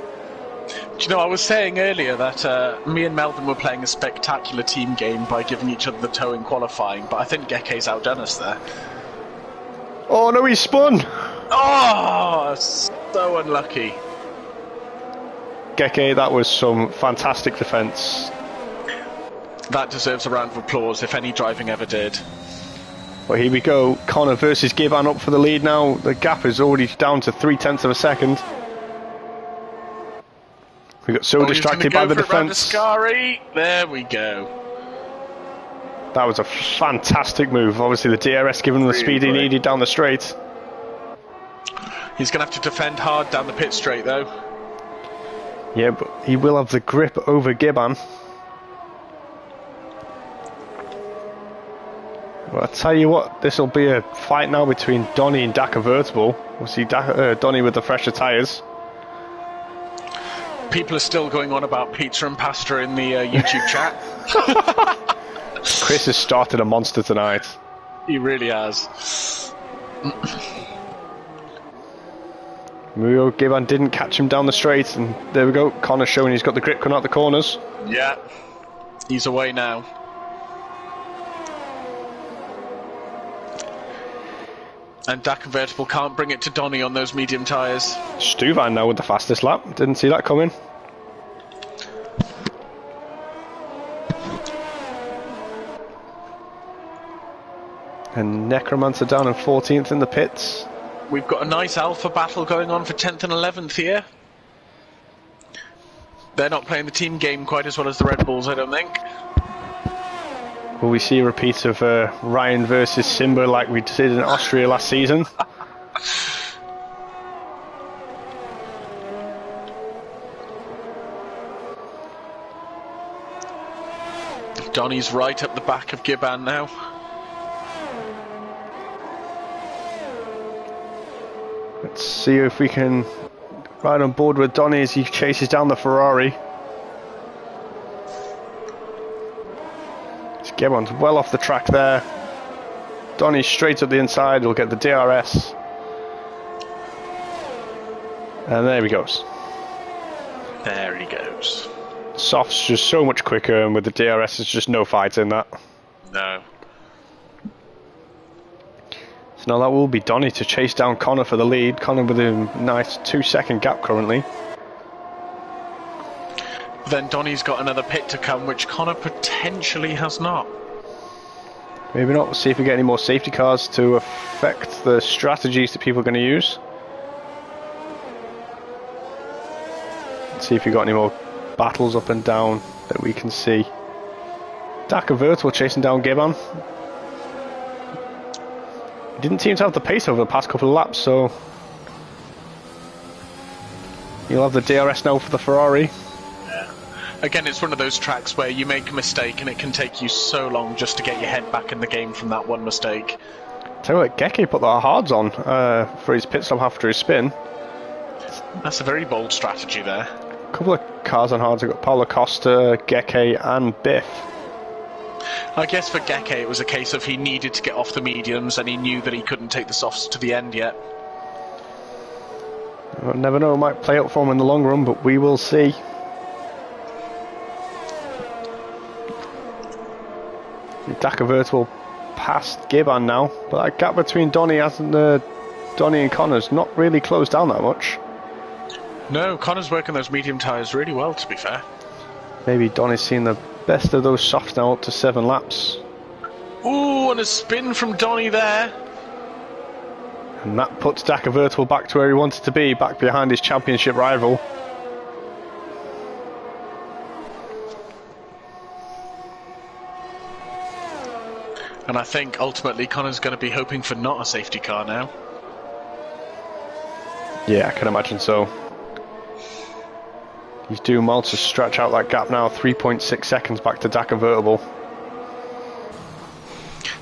Do you know, I was saying earlier that me and Melvin were playing a spectacular team game by giving each other the toe in qualifying, but I think Geke's outdone us there. Oh no, he's spun! Oh, so unlucky. Geke, that was some fantastic defence. That deserves a round of applause, if any driving ever did. Well, here we go. Connor versus Gibbon up for the lead now. The gap is already down to 0.3 of a second. We got so distracted by the defence. There we go. That was a fantastic move. Obviously, the DRS giving him the speed he needed down the straight. He's going to have to defend hard down the pit straight, though. Yeah, but he will have the grip over Gibbon. Well, I tell you what, this will be a fight now between Donny and Dak Convertible. We'll see Donny with the fresher tyres. People are still going on about pizza and pasta in the YouTube chat. Chris has started a monster tonight. He really has. Muyo Gibbon didn't catch him down the straight, and there we go. Connor showing he's got the grip coming out the corners. Yeah, he's away now. And Dak Convertible can't bring it to Donny on those medium tyres. Stuvan now with the fastest lap. Didn't see that coming. And Necromancer down in 14th in the pits. We've got a nice alpha battle going on for 10th and 11th here. They're not playing the team game quite as well as the Red Bulls, I don't think. Will we see a repeat of Ryan versus Simba like we did in Austria last season? Donny's right up the back of Gibbon now. Let's see if we can ride on board with Donny as he chases down the Ferrari. Gibbon's well off the track there. Donny's straight up the inside, we'll get the DRS. And there he goes. There he goes. Soft's just so much quicker, and with the DRS there's just no fight in that. No. So now that will be Donny to chase down Connor for the lead. Connor with a nice 2-second gap currently. Then Donny's got another pit to come, which Connor potentially has not. Maybe not. We'll see if we get any more safety cars to affect the strategies that people are going to use. Let's see if we got any more battles up and down that we can see. Dak Convertible chasing down Gibbon. He didn't seem to have the pace over the past couple of laps, so you'll have the DRS now for the Ferrari. Again, it's one of those tracks where you make a mistake and it can take you so long just to get your head back in the game from that one mistake. Tell you what, Geke put the hards on for his pit stop after his spin. That's a very bold strategy there. A couple of cars on hards. I've got Paulo Costa, Geke and Biff. I guess for Geke it was a case of he needed to get off the mediums and he knew that he couldn't take the softs to the end yet. Well, never know, it might play out for him in the long run, but we will see. Dak Convertible past Gibbon now, but that gap between Donny and Connor's not really closed down that much. No, Connor's working those medium tyres really well, to be fair. Maybe Donny's seen the best of those softs now, up to 7 laps. Ooh, and a spin from Donny there. And that puts Dak Convertible back to where he wanted to be, back behind his championship rival. And I think ultimately Connor's going to be hoping for not a safety car now. Yeah, I can imagine so. He's doing well to stretch out that gap now, 3.6 seconds back to Dak Convertible.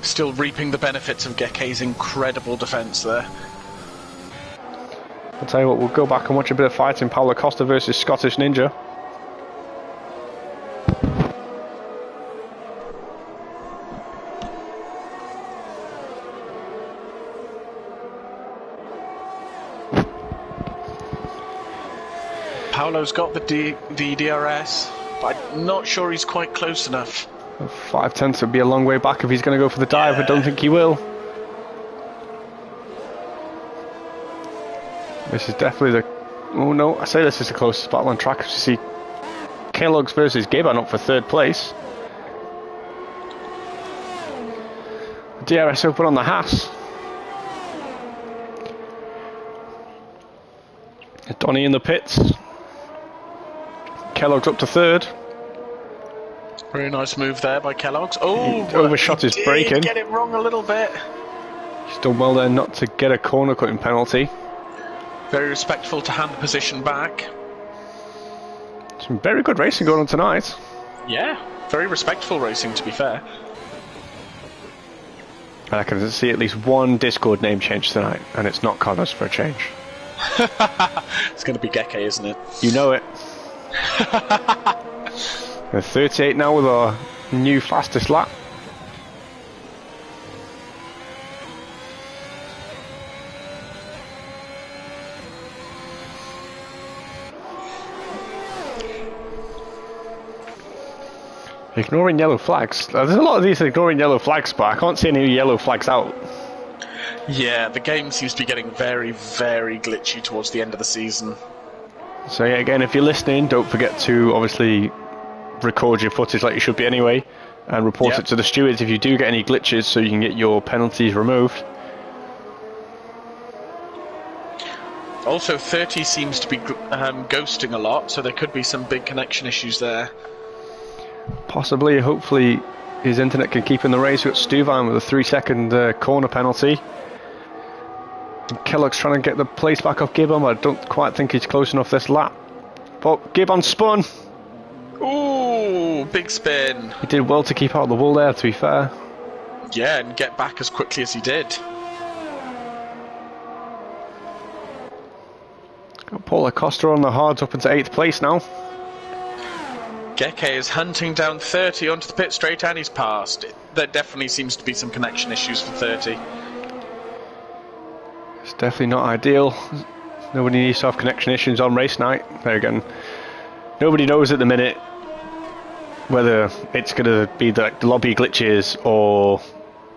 Still reaping the benefits of Geke's incredible defence there. I'll tell you what, we'll go back and watch a bit of fighting. Paulo Costa versus Scottish Ninja. Paulo's got the DRS, but I'm not sure he's quite close enough. 5/10 would be a long way back if he's going to go for the dive. Yeah. I don't think he will. This is definitely the... Oh no, I say this is the closest battle on track. You see Kellogg's versus Gibbon up for 3rd place. DRS open on the Haas. Donny in the pits. Kellogg's up to third. Very nice move there by Kellogg's. Oh, He overshot his braking. Get it wrong a little bit. He's done well there not to get a corner cutting penalty. Very respectful to hand the position back. Some very good racing going on tonight. Yeah, very respectful racing, to be fair. I can see at least one Discord name change tonight, and it's not Connors for a change. It's going to be Geke, isn't it? You know it. We're 38 now with our new fastest lap. Ignoring yellow flags. There's a lot of these ignoring yellow flags, but I can't see any yellow flags out. Yeah, the game seems to be getting very, very glitchy towards the end of the season. So yeah, again, if you're listening, don't forget to obviously record your footage like you should be anyway, and report it to the stewards if you do get any glitches, so you can get your penalties removed. Also, 30 seems to be ghosting a lot, so there could be some big connection issues there. Possibly, hopefully, his internet can keep in the race. We've got Stuvan with a 3-second corner penalty. And Kellogg's trying to get the place back off Gibbon, but I don't quite think he's close enough this lap. But Gibbon spun. Ooh, big spin. He did well to keep out of the wall there, to be fair. Yeah, and get back as quickly as he did. Got Paul Acosta on the hards up into 8th place now. Geke is hunting down 30 onto the pit straight, and he's passed. There definitely seems to be some connection issues for 30. It's definitely not ideal. Nobody needs to have connection issues on race night. There again, nobody knows at the minute whether it's going to be the lobby glitches or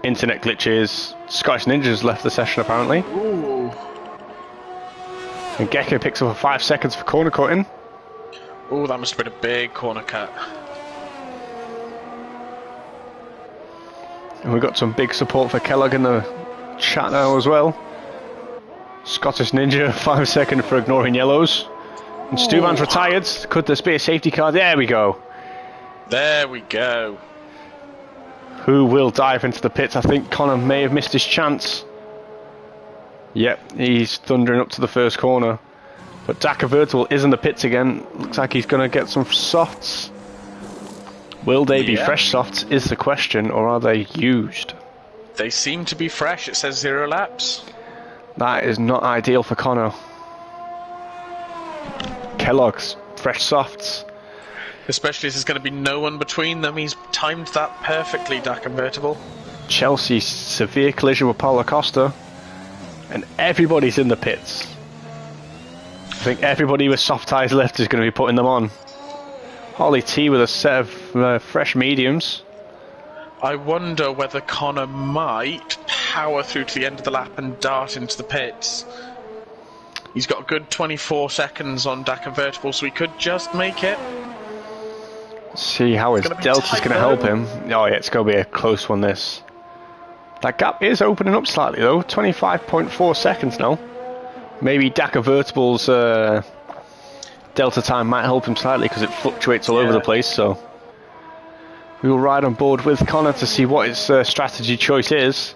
internet glitches. Scottish Ninjas left the session apparently. Ooh. And Geke picks up 5 seconds for corner cutting. Oh, that must have been a big corner cut. And we've got some big support for Kellogg in the chat now as well. Scottish Ninja, 5 seconds for ignoring yellows. And Stuvan's retired. Could this be a safety car? There we go. There we go. Who will dive into the pits? I think Connor may have missed his chance. Yep, he's thundering up to the first corner. But Dakar Virtual is in the pits again. Looks like he's going to get some softs. Will they be fresh softs is the question, or are they used? They seem to be fresh. It says 0 laps. That is not ideal for Connor. Kellogg's fresh softs. Especially as there's going to be no one between them. He's timed that perfectly, Dakar Convertible. Chelsea, severe collision with Paulo Costa. And everybody's in the pits. I think everybody with soft tyres left is going to be putting them on. Holly T with a set of fresh mediums. I wonder whether Connor might power through to the end of the lap and dart into the pits. He's got a good 24 seconds on Dakar Convertible, so he could just make it. See how his delta's going to help him. Oh yeah, it's going to be a close one this. That gap is opening up slightly though, 25.4 seconds now. Maybe Dakar Vertible's delta time might help him slightly because it fluctuates all over the place, so we will ride on board with Connor to see what his strategy choice is.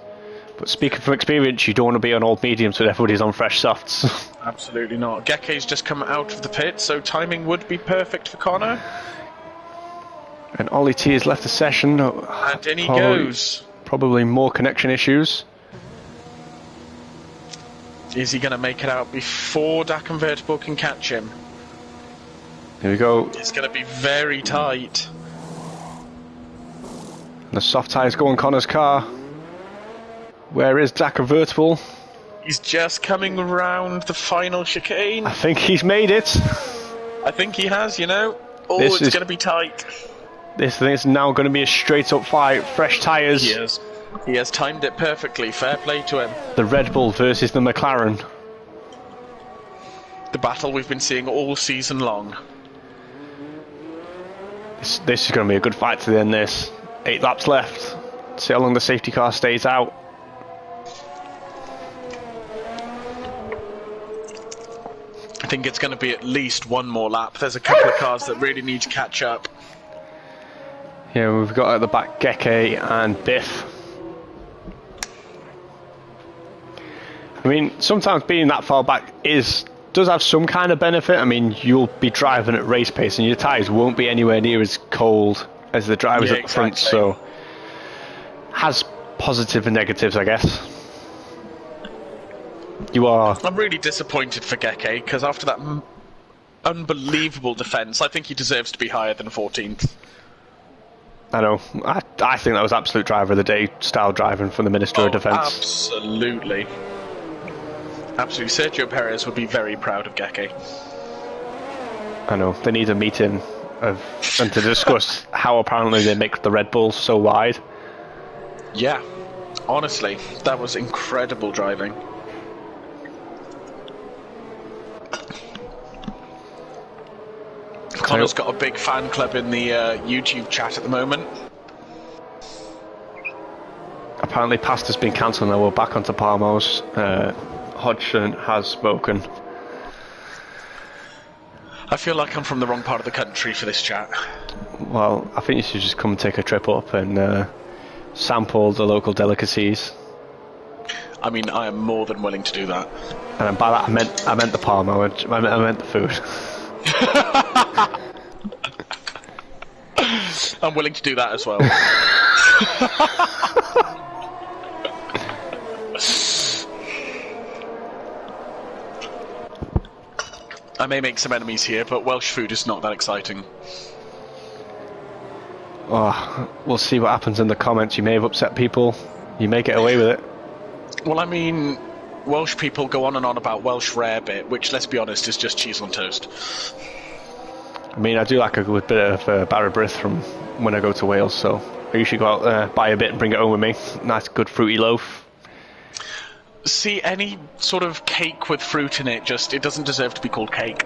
But speaking from experience, you don't want to be on old mediums when everybody's on fresh softs. Absolutely not. Geke's just come out of the pit, so timing would be perfect for Connor. And Ollie T has left the session. And in he goes. Probably more connection issues. Is he going to make it out before Dakar Convertible can catch him? Here we go. It's going to be very tight. And the soft tyres go on Connor's car. Where is Dakar Convertible? He's just coming around the final chicane. I think he's made it. I think he has, you know. Oh, it's going to be tight. This thing is now going to be a straight up fight. Fresh tyres. He has timed it perfectly. Fair play to him. The Red Bull versus the McLaren. The battle we've been seeing all season long. This is going to be a good fight to the end. This 8 laps left. See how long the safety car stays out. I think it's going to be at least one more lap. There's a couple of cars that really need to catch up. Yeah, we've got at the back Geke and Biff. I mean, sometimes being that far back does have some kind of benefit. I mean, you'll be driving at race pace and your tyres won't be anywhere near as cold as the drivers at the front, so has positive and negatives, I guess. I'm really disappointed for Geke, because after that unbelievable defence, I think he deserves to be higher than 14th. I know. I think that was absolute driver of the day style driving from the Minister of Defence. Absolutely. Absolutely. Sergio Perez would be very proud of Geke. I know. They need a meeting and to discuss how apparently they make the Red Bulls so wide. Yeah. Honestly, that was incredible driving. Connor's got a big fan club in the YouTube chat at the moment. Apparently Pasta's been cancelled and we're back onto Palmos. Hodgson has spoken. I feel like I'm from the wrong part of the country for this chat. Well, I think you should just come and take a trip up and sample the local delicacies. I mean, I am more than willing to do that. And by that I meant the Palmo, I meant the food. I'm willing to do that as well. I may make some enemies here, but Welsh food is not that exciting. Oh, we'll see what happens in the comments. You may have upset people. You may get away with it. Well, I mean, Welsh people go on and on about Welsh rarebit, which, let's be honest, is just cheese on toast. I mean, I do like a good bit of Barra Brith from when I go to Wales, so I usually go out there, buy a bit and bring it home with me. Nice, good fruity loaf. See, any sort of cake with fruit in it, it doesn't deserve to be called cake.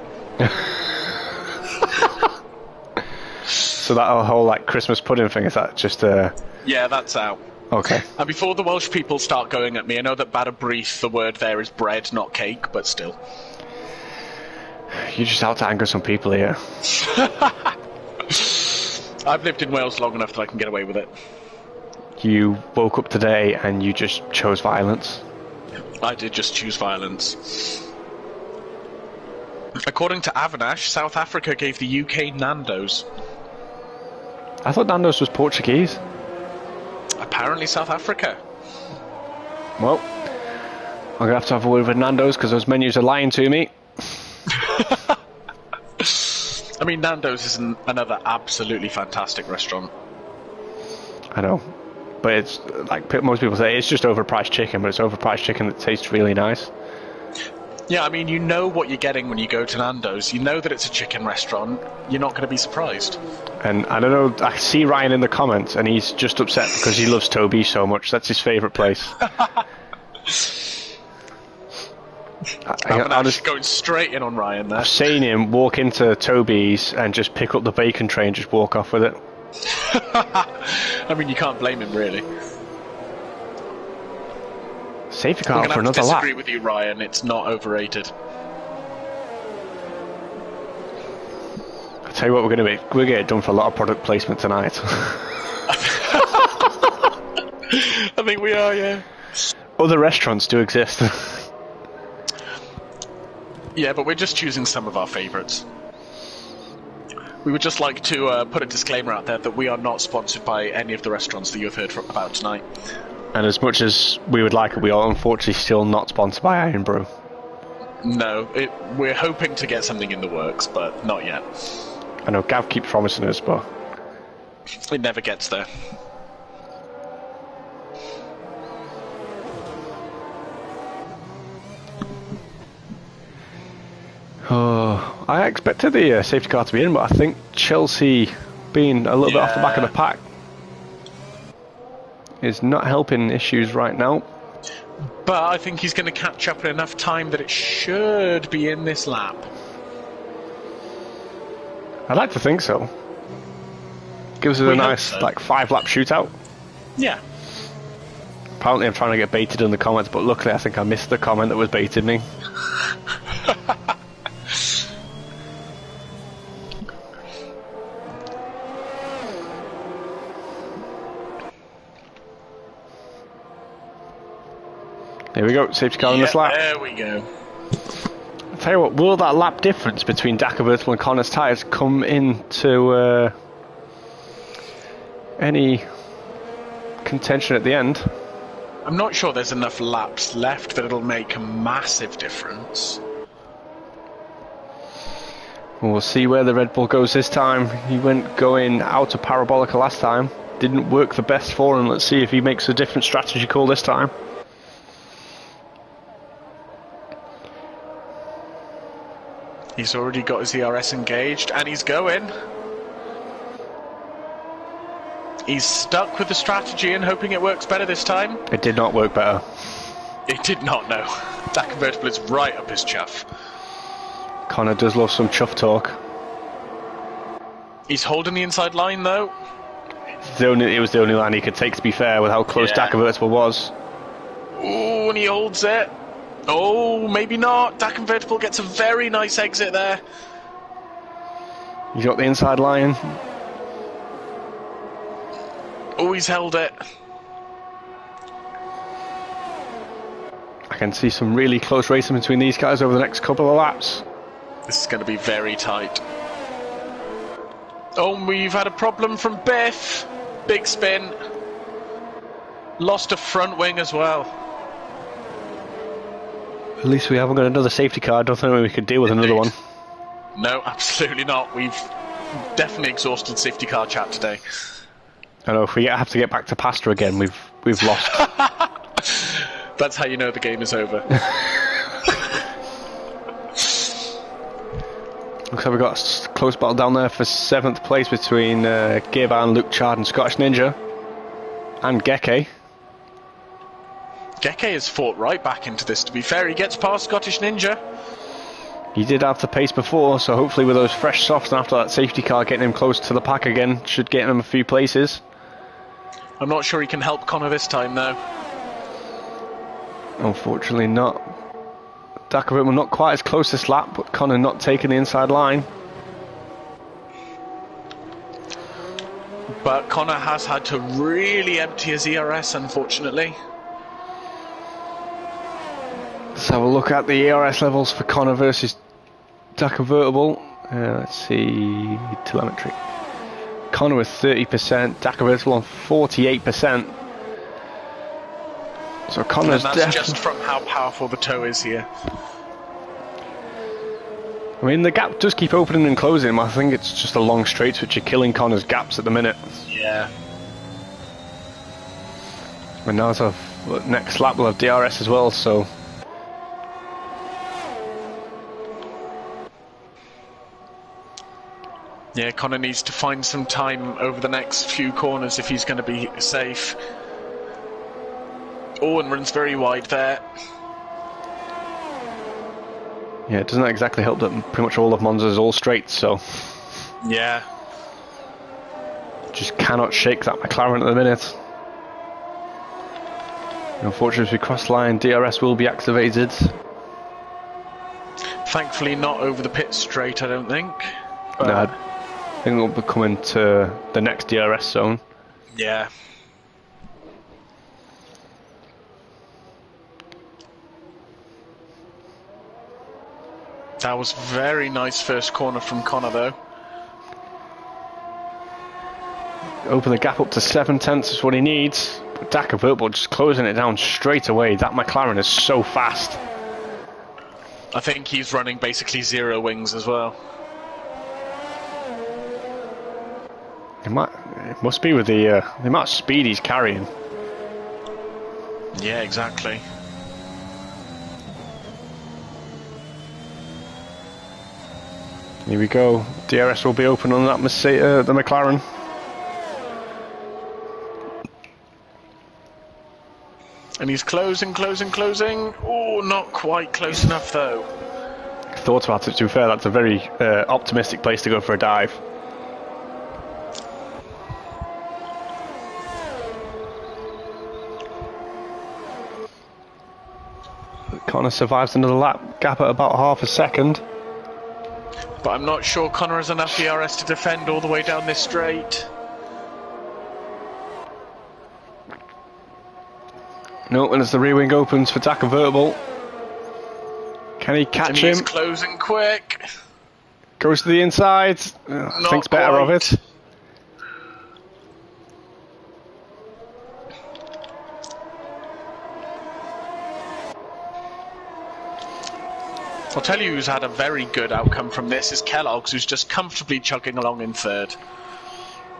So that whole like Christmas pudding thing, is that just Yeah, that's out. Okay. And before the Welsh people start going at me, I know that Barra Brith, the word there is bread, not cake, but still. You're just out to anger some people here. I've lived in Wales long enough that I can get away with it. You woke up today and you just chose violence. I did just choose violence. According to Avanash, South Africa gave the UK Nando's. I thought Nando's was Portuguese. Apparently South Africa. Well, I'm going to have a word with Nando's because those menus are lying to me. I mean, Nando's is another absolutely fantastic restaurant. I know. But it's, like most people say, it's just overpriced chicken, but it's overpriced chicken that tastes really nice. Yeah, I mean, you know what you're getting when you go to Nando's. You know that it's a chicken restaurant. You're not going to be surprised. And I don't know, I see Ryan in the comments, and he's just upset because he loves Toby so much. That's his favourite place. I'm just going straight in on Ryan there. I've seen him walk into Toby's and just pick up the bacon tray and just walk off with it. I mean, you can't blame him, really. Safety car for another lap. I disagree with you, Ryan. It's not overrated. I'll tell you what we're going to be. We're going to get done for a lot of product placement tonight. I think we are, yeah. Other restaurants do exist. Yeah, but we're just choosing some of our favourites. We would just like to put a disclaimer out there that we are not sponsored by any of the restaurants that you have heard about tonight. And as much as we would like it, we are unfortunately still not sponsored by Iron Brew. No, we're hoping to get something in the works, but not yet. I know Gav keeps promising us, but it never gets there. Oh, I expected the safety car to be in, but I think Chelsea being a little bit off the back of the pack is not helping issues right now. But I think he's going to catch up in enough time that it should be in this lap. I'd like to think so. Gives us a nice, 5-lap shootout. Yeah. Apparently I'm trying to get baited in the comments, but luckily I think I missed the comment that was baited me. Here we go, safety car in this lap. There we go. I'll tell you what, will that lap difference between Dackervertible and Connor's tyres come into any contention at the end? I'm not sure there's enough laps left that it'll make a massive difference. We'll see where the Red Bull goes this time. He went going out of Parabolica last time. Didn't work the best for him. Let's see if he makes a different strategy call this time. He's already got his ERS engaged, and he's going. He's stuck with the strategy and hoping it works better this time. It did not work better. It did not, no. That convertible is right up his chuff. Connor does love some chuff talk. He's holding the inside line, though. It was the only line he could take, to be fair, with how close Dackervertible was. Ooh, and he holds it. Oh, maybe not. Dackervertible gets a very nice exit there. He's got the inside line. Oh, he's held it. I can see some really close racing between these guys over the next couple of laps. This is going to be very tight. Oh, we've had a problem from Biff. Big spin. Lost a front wing as well. At least we haven't got another safety car. I don't think we could deal with another one. No, absolutely not. We've definitely exhausted safety car chat today. I know, if we have to get back to pasta again, we've lost. That's how you know the game is over. Looks like we've got a close battle down there for 7th place between Gearban, Luke Chard and Scottish Ninja. And Geke. Geke has fought right back into this, to be fair. He gets past Scottish Ninja. He did have the pace before, so hopefully with those fresh softs and after that safety car getting him close to the pack again, should get him a few places. I'm not sure he can help Connor this time, though. Unfortunately not. Dackervertible not quite as close this lap, but Connor not taking the inside line. But Connor has had to really empty his ERS, unfortunately. Let's have a look at the ERS levels for Connor versus Dackervertible. Let's see, telemetry. Connor with 30%, Dackervertible on 48%. So Connor's and that's just from how powerful the toe is here. I mean, the gap does keep opening and closing. I think it's just the long straights which are killing Connor's gaps at the minute. Yeah. And now next lap we'll have DRS as well, so... Yeah, Connor needs to find some time over the next few corners if he's going to be safe. Oh, and runs very wide there. Yeah, it doesn't exactly help that pretty much all of Monza's all straight, so... Yeah. Just cannot shake that McLaren at the minute. Unfortunately, as we cross the line, DRS will be activated. Thankfully not over the pit straight, I don't think. But No, I think we'll be coming to the next DRS zone. yeah. That was very nice first corner from Connor, though. Open the gap up to 7/10 is what he needs. But Dackervertible just closing it down straight away. That McLaren is so fast. I think he's running basically 0 wings as well. It must be with the amount of speed he's carrying. Yeah, exactly. Here we go. DRS will be open on that the McLaren. And he's closing. Oh, not quite close enough, though. Thought about it, to be fair, that's a very optimistic place to go for a dive. Connor survives another lap, gap at about half a second. But I'm not sure Connor has enough ERS to defend all the way down this straight. No, and as the rear wing opens for Dak Convertible, can he catch him? He's closing quick. Goes to the inside. Thinks better of it. I'll tell you who's had a very good outcome from this is Kellogg's, who's just comfortably chugging along in third.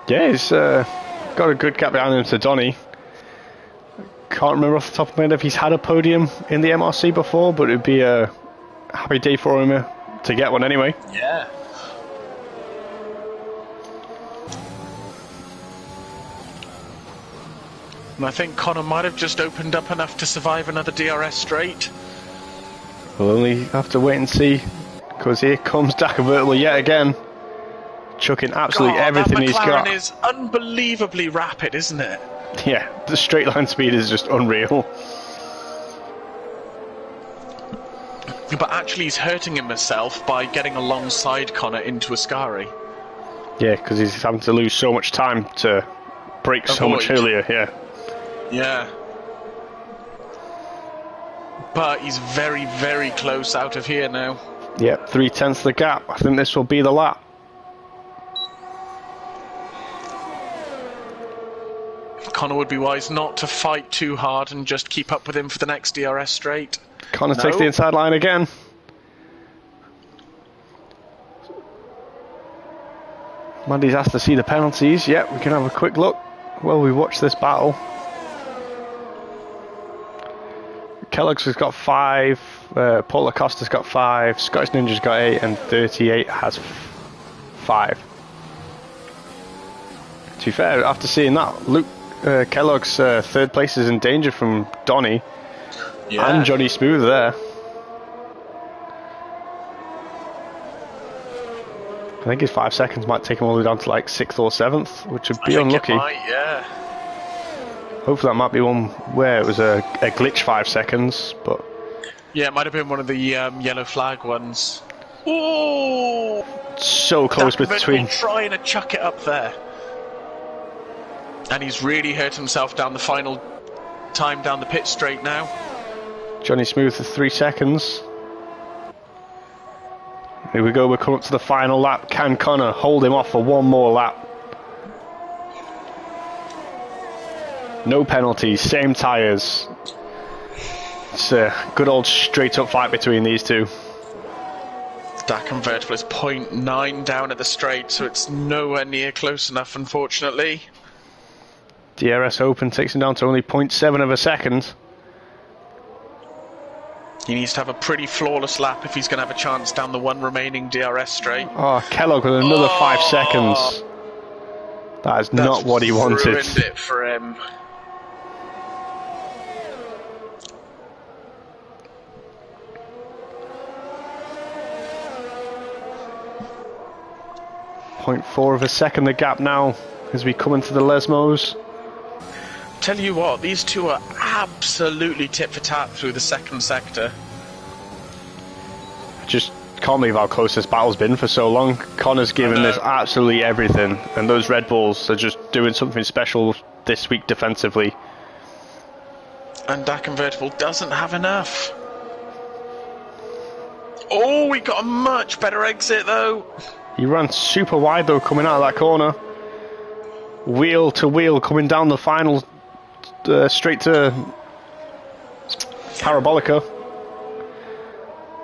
Yeah, he's got a good gap behind him to Donny. Can't remember off the top of my head if he's had a podium in the MRC before, but it'd be a happy day for him to get one anyway. Yeah. And I think Connor might have just opened up enough to survive another DRS straight. We'll only have to wait and see, because here comes Dak Convertible yet again, chucking absolutely everything he's got. That McLaren is unbelievably rapid, isn't it? Yeah, the straight line speed is just unreal. But actually he's hurting himself by getting alongside Connor into Ascari. Yeah, because he's having to lose so much time to brake so much earlier, yeah. Yeah. But he's very, very close out of here now. Yep, 3/10 the gap. I think this will be the lap. Connor would be wise not to fight too hard and just keep up with him for the next DRS straight. Connor takes the inside line again. Mandy's asked to see the penalties. Yep, we can have a quick look while we watch this battle. Kellogg's has got 5, Paul Acosta's got 5, Scottish Ninja's got 8, and 38 has 5. To be fair, after seeing that, Luke Kellogg's third place is in danger from Donny and Johnny Smooth there. I think his 5 seconds might take him all the way down to like 6th or 7th, which would be unlucky. It might, yeah. Hopefully that might be one where it was a glitch 5 seconds, but... Yeah, it might have been one of the yellow flag ones. Ooh! So close between... Trying to chuck it up there. And he's really hurt himself down the final time down the pit straight now. Johnny Smooth for 3 seconds. Here we go, we're coming up to the final lap. Can Connor hold him off for one more lap? No penalties, same tyres. It's a good old straight up fight between these two. Dak Convertible is 0.9 down at the straight, so it's nowhere near close enough, unfortunately. DRS Open takes him down to only 0.7 of a second. He needs to have a pretty flawless lap if he's going to have a chance down the one remaining DRS straight. Oh, Kellogg with another 5 seconds. That is not what he wanted. Ruined it for him. .4 of a second the gap now as we come into the Lesmos. Tell you what, these two are absolutely tit for tat through the second sector. Just can't believe how close this battle's been for so long. Connor's given this absolutely everything, and those Red Bulls are just doing something special this week defensively. And Dak Convertible doesn't have enough. Oh, we got a much better exit though. He ran super wide though coming out of that corner. Wheel to wheel coming down the final straight to Parabolica.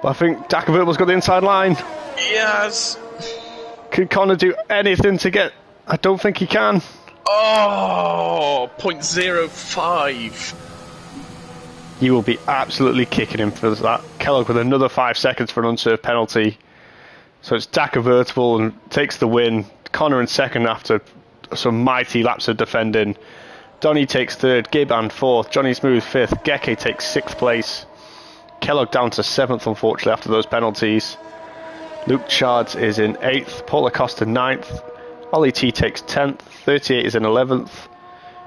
But I think Dak Convertible's got the inside line. Yes. Can Connor do anything to get... I don't think he can. Oh, 0.05. You will be absolutely kicking him for that. Kellogg with another 5 seconds for an unserved penalty. So it's Dak Convertible and takes the win. Connor in second after some mighty laps of defending. Donny takes third, Gibband fourth, Johnny Smooth fifth, Geke takes 6th place. Kellogg down to 7th unfortunately after those penalties. Luke Chards is in 8th, Paul Acosta 9th, Ollie T takes 10th, 38 is in 11th,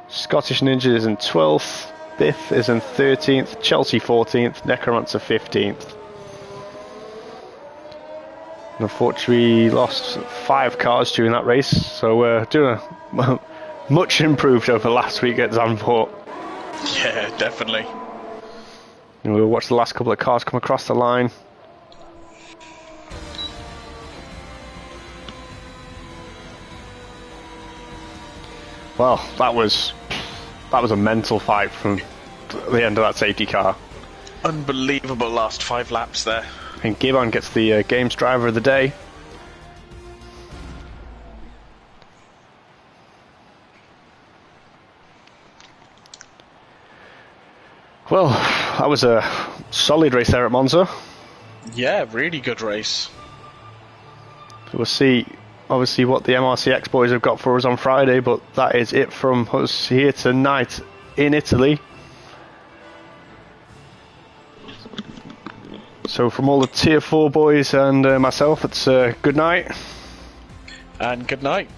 Scottish Ninja is in 12th, Biff is in 13th, Chelsea 14th, Necromancer 15th. Unfortunately, we lost 5 cars during that race, so we're doing a much improved over last week at Zandvoort. Yeah, definitely. And we'll watch the last couple of cars come across the line. Well, that was a mental fight from the end of that safety car. Unbelievable last 5 laps there. And Gibbon gets the game's driver of the day. Well, that was a solid race there at Monza. Yeah, really good race. We'll see, obviously, what the MRC X boys have got for us on Friday, but that is it from us here tonight in Italy. So from all the Tier 4 boys and myself, it's good night. And good night.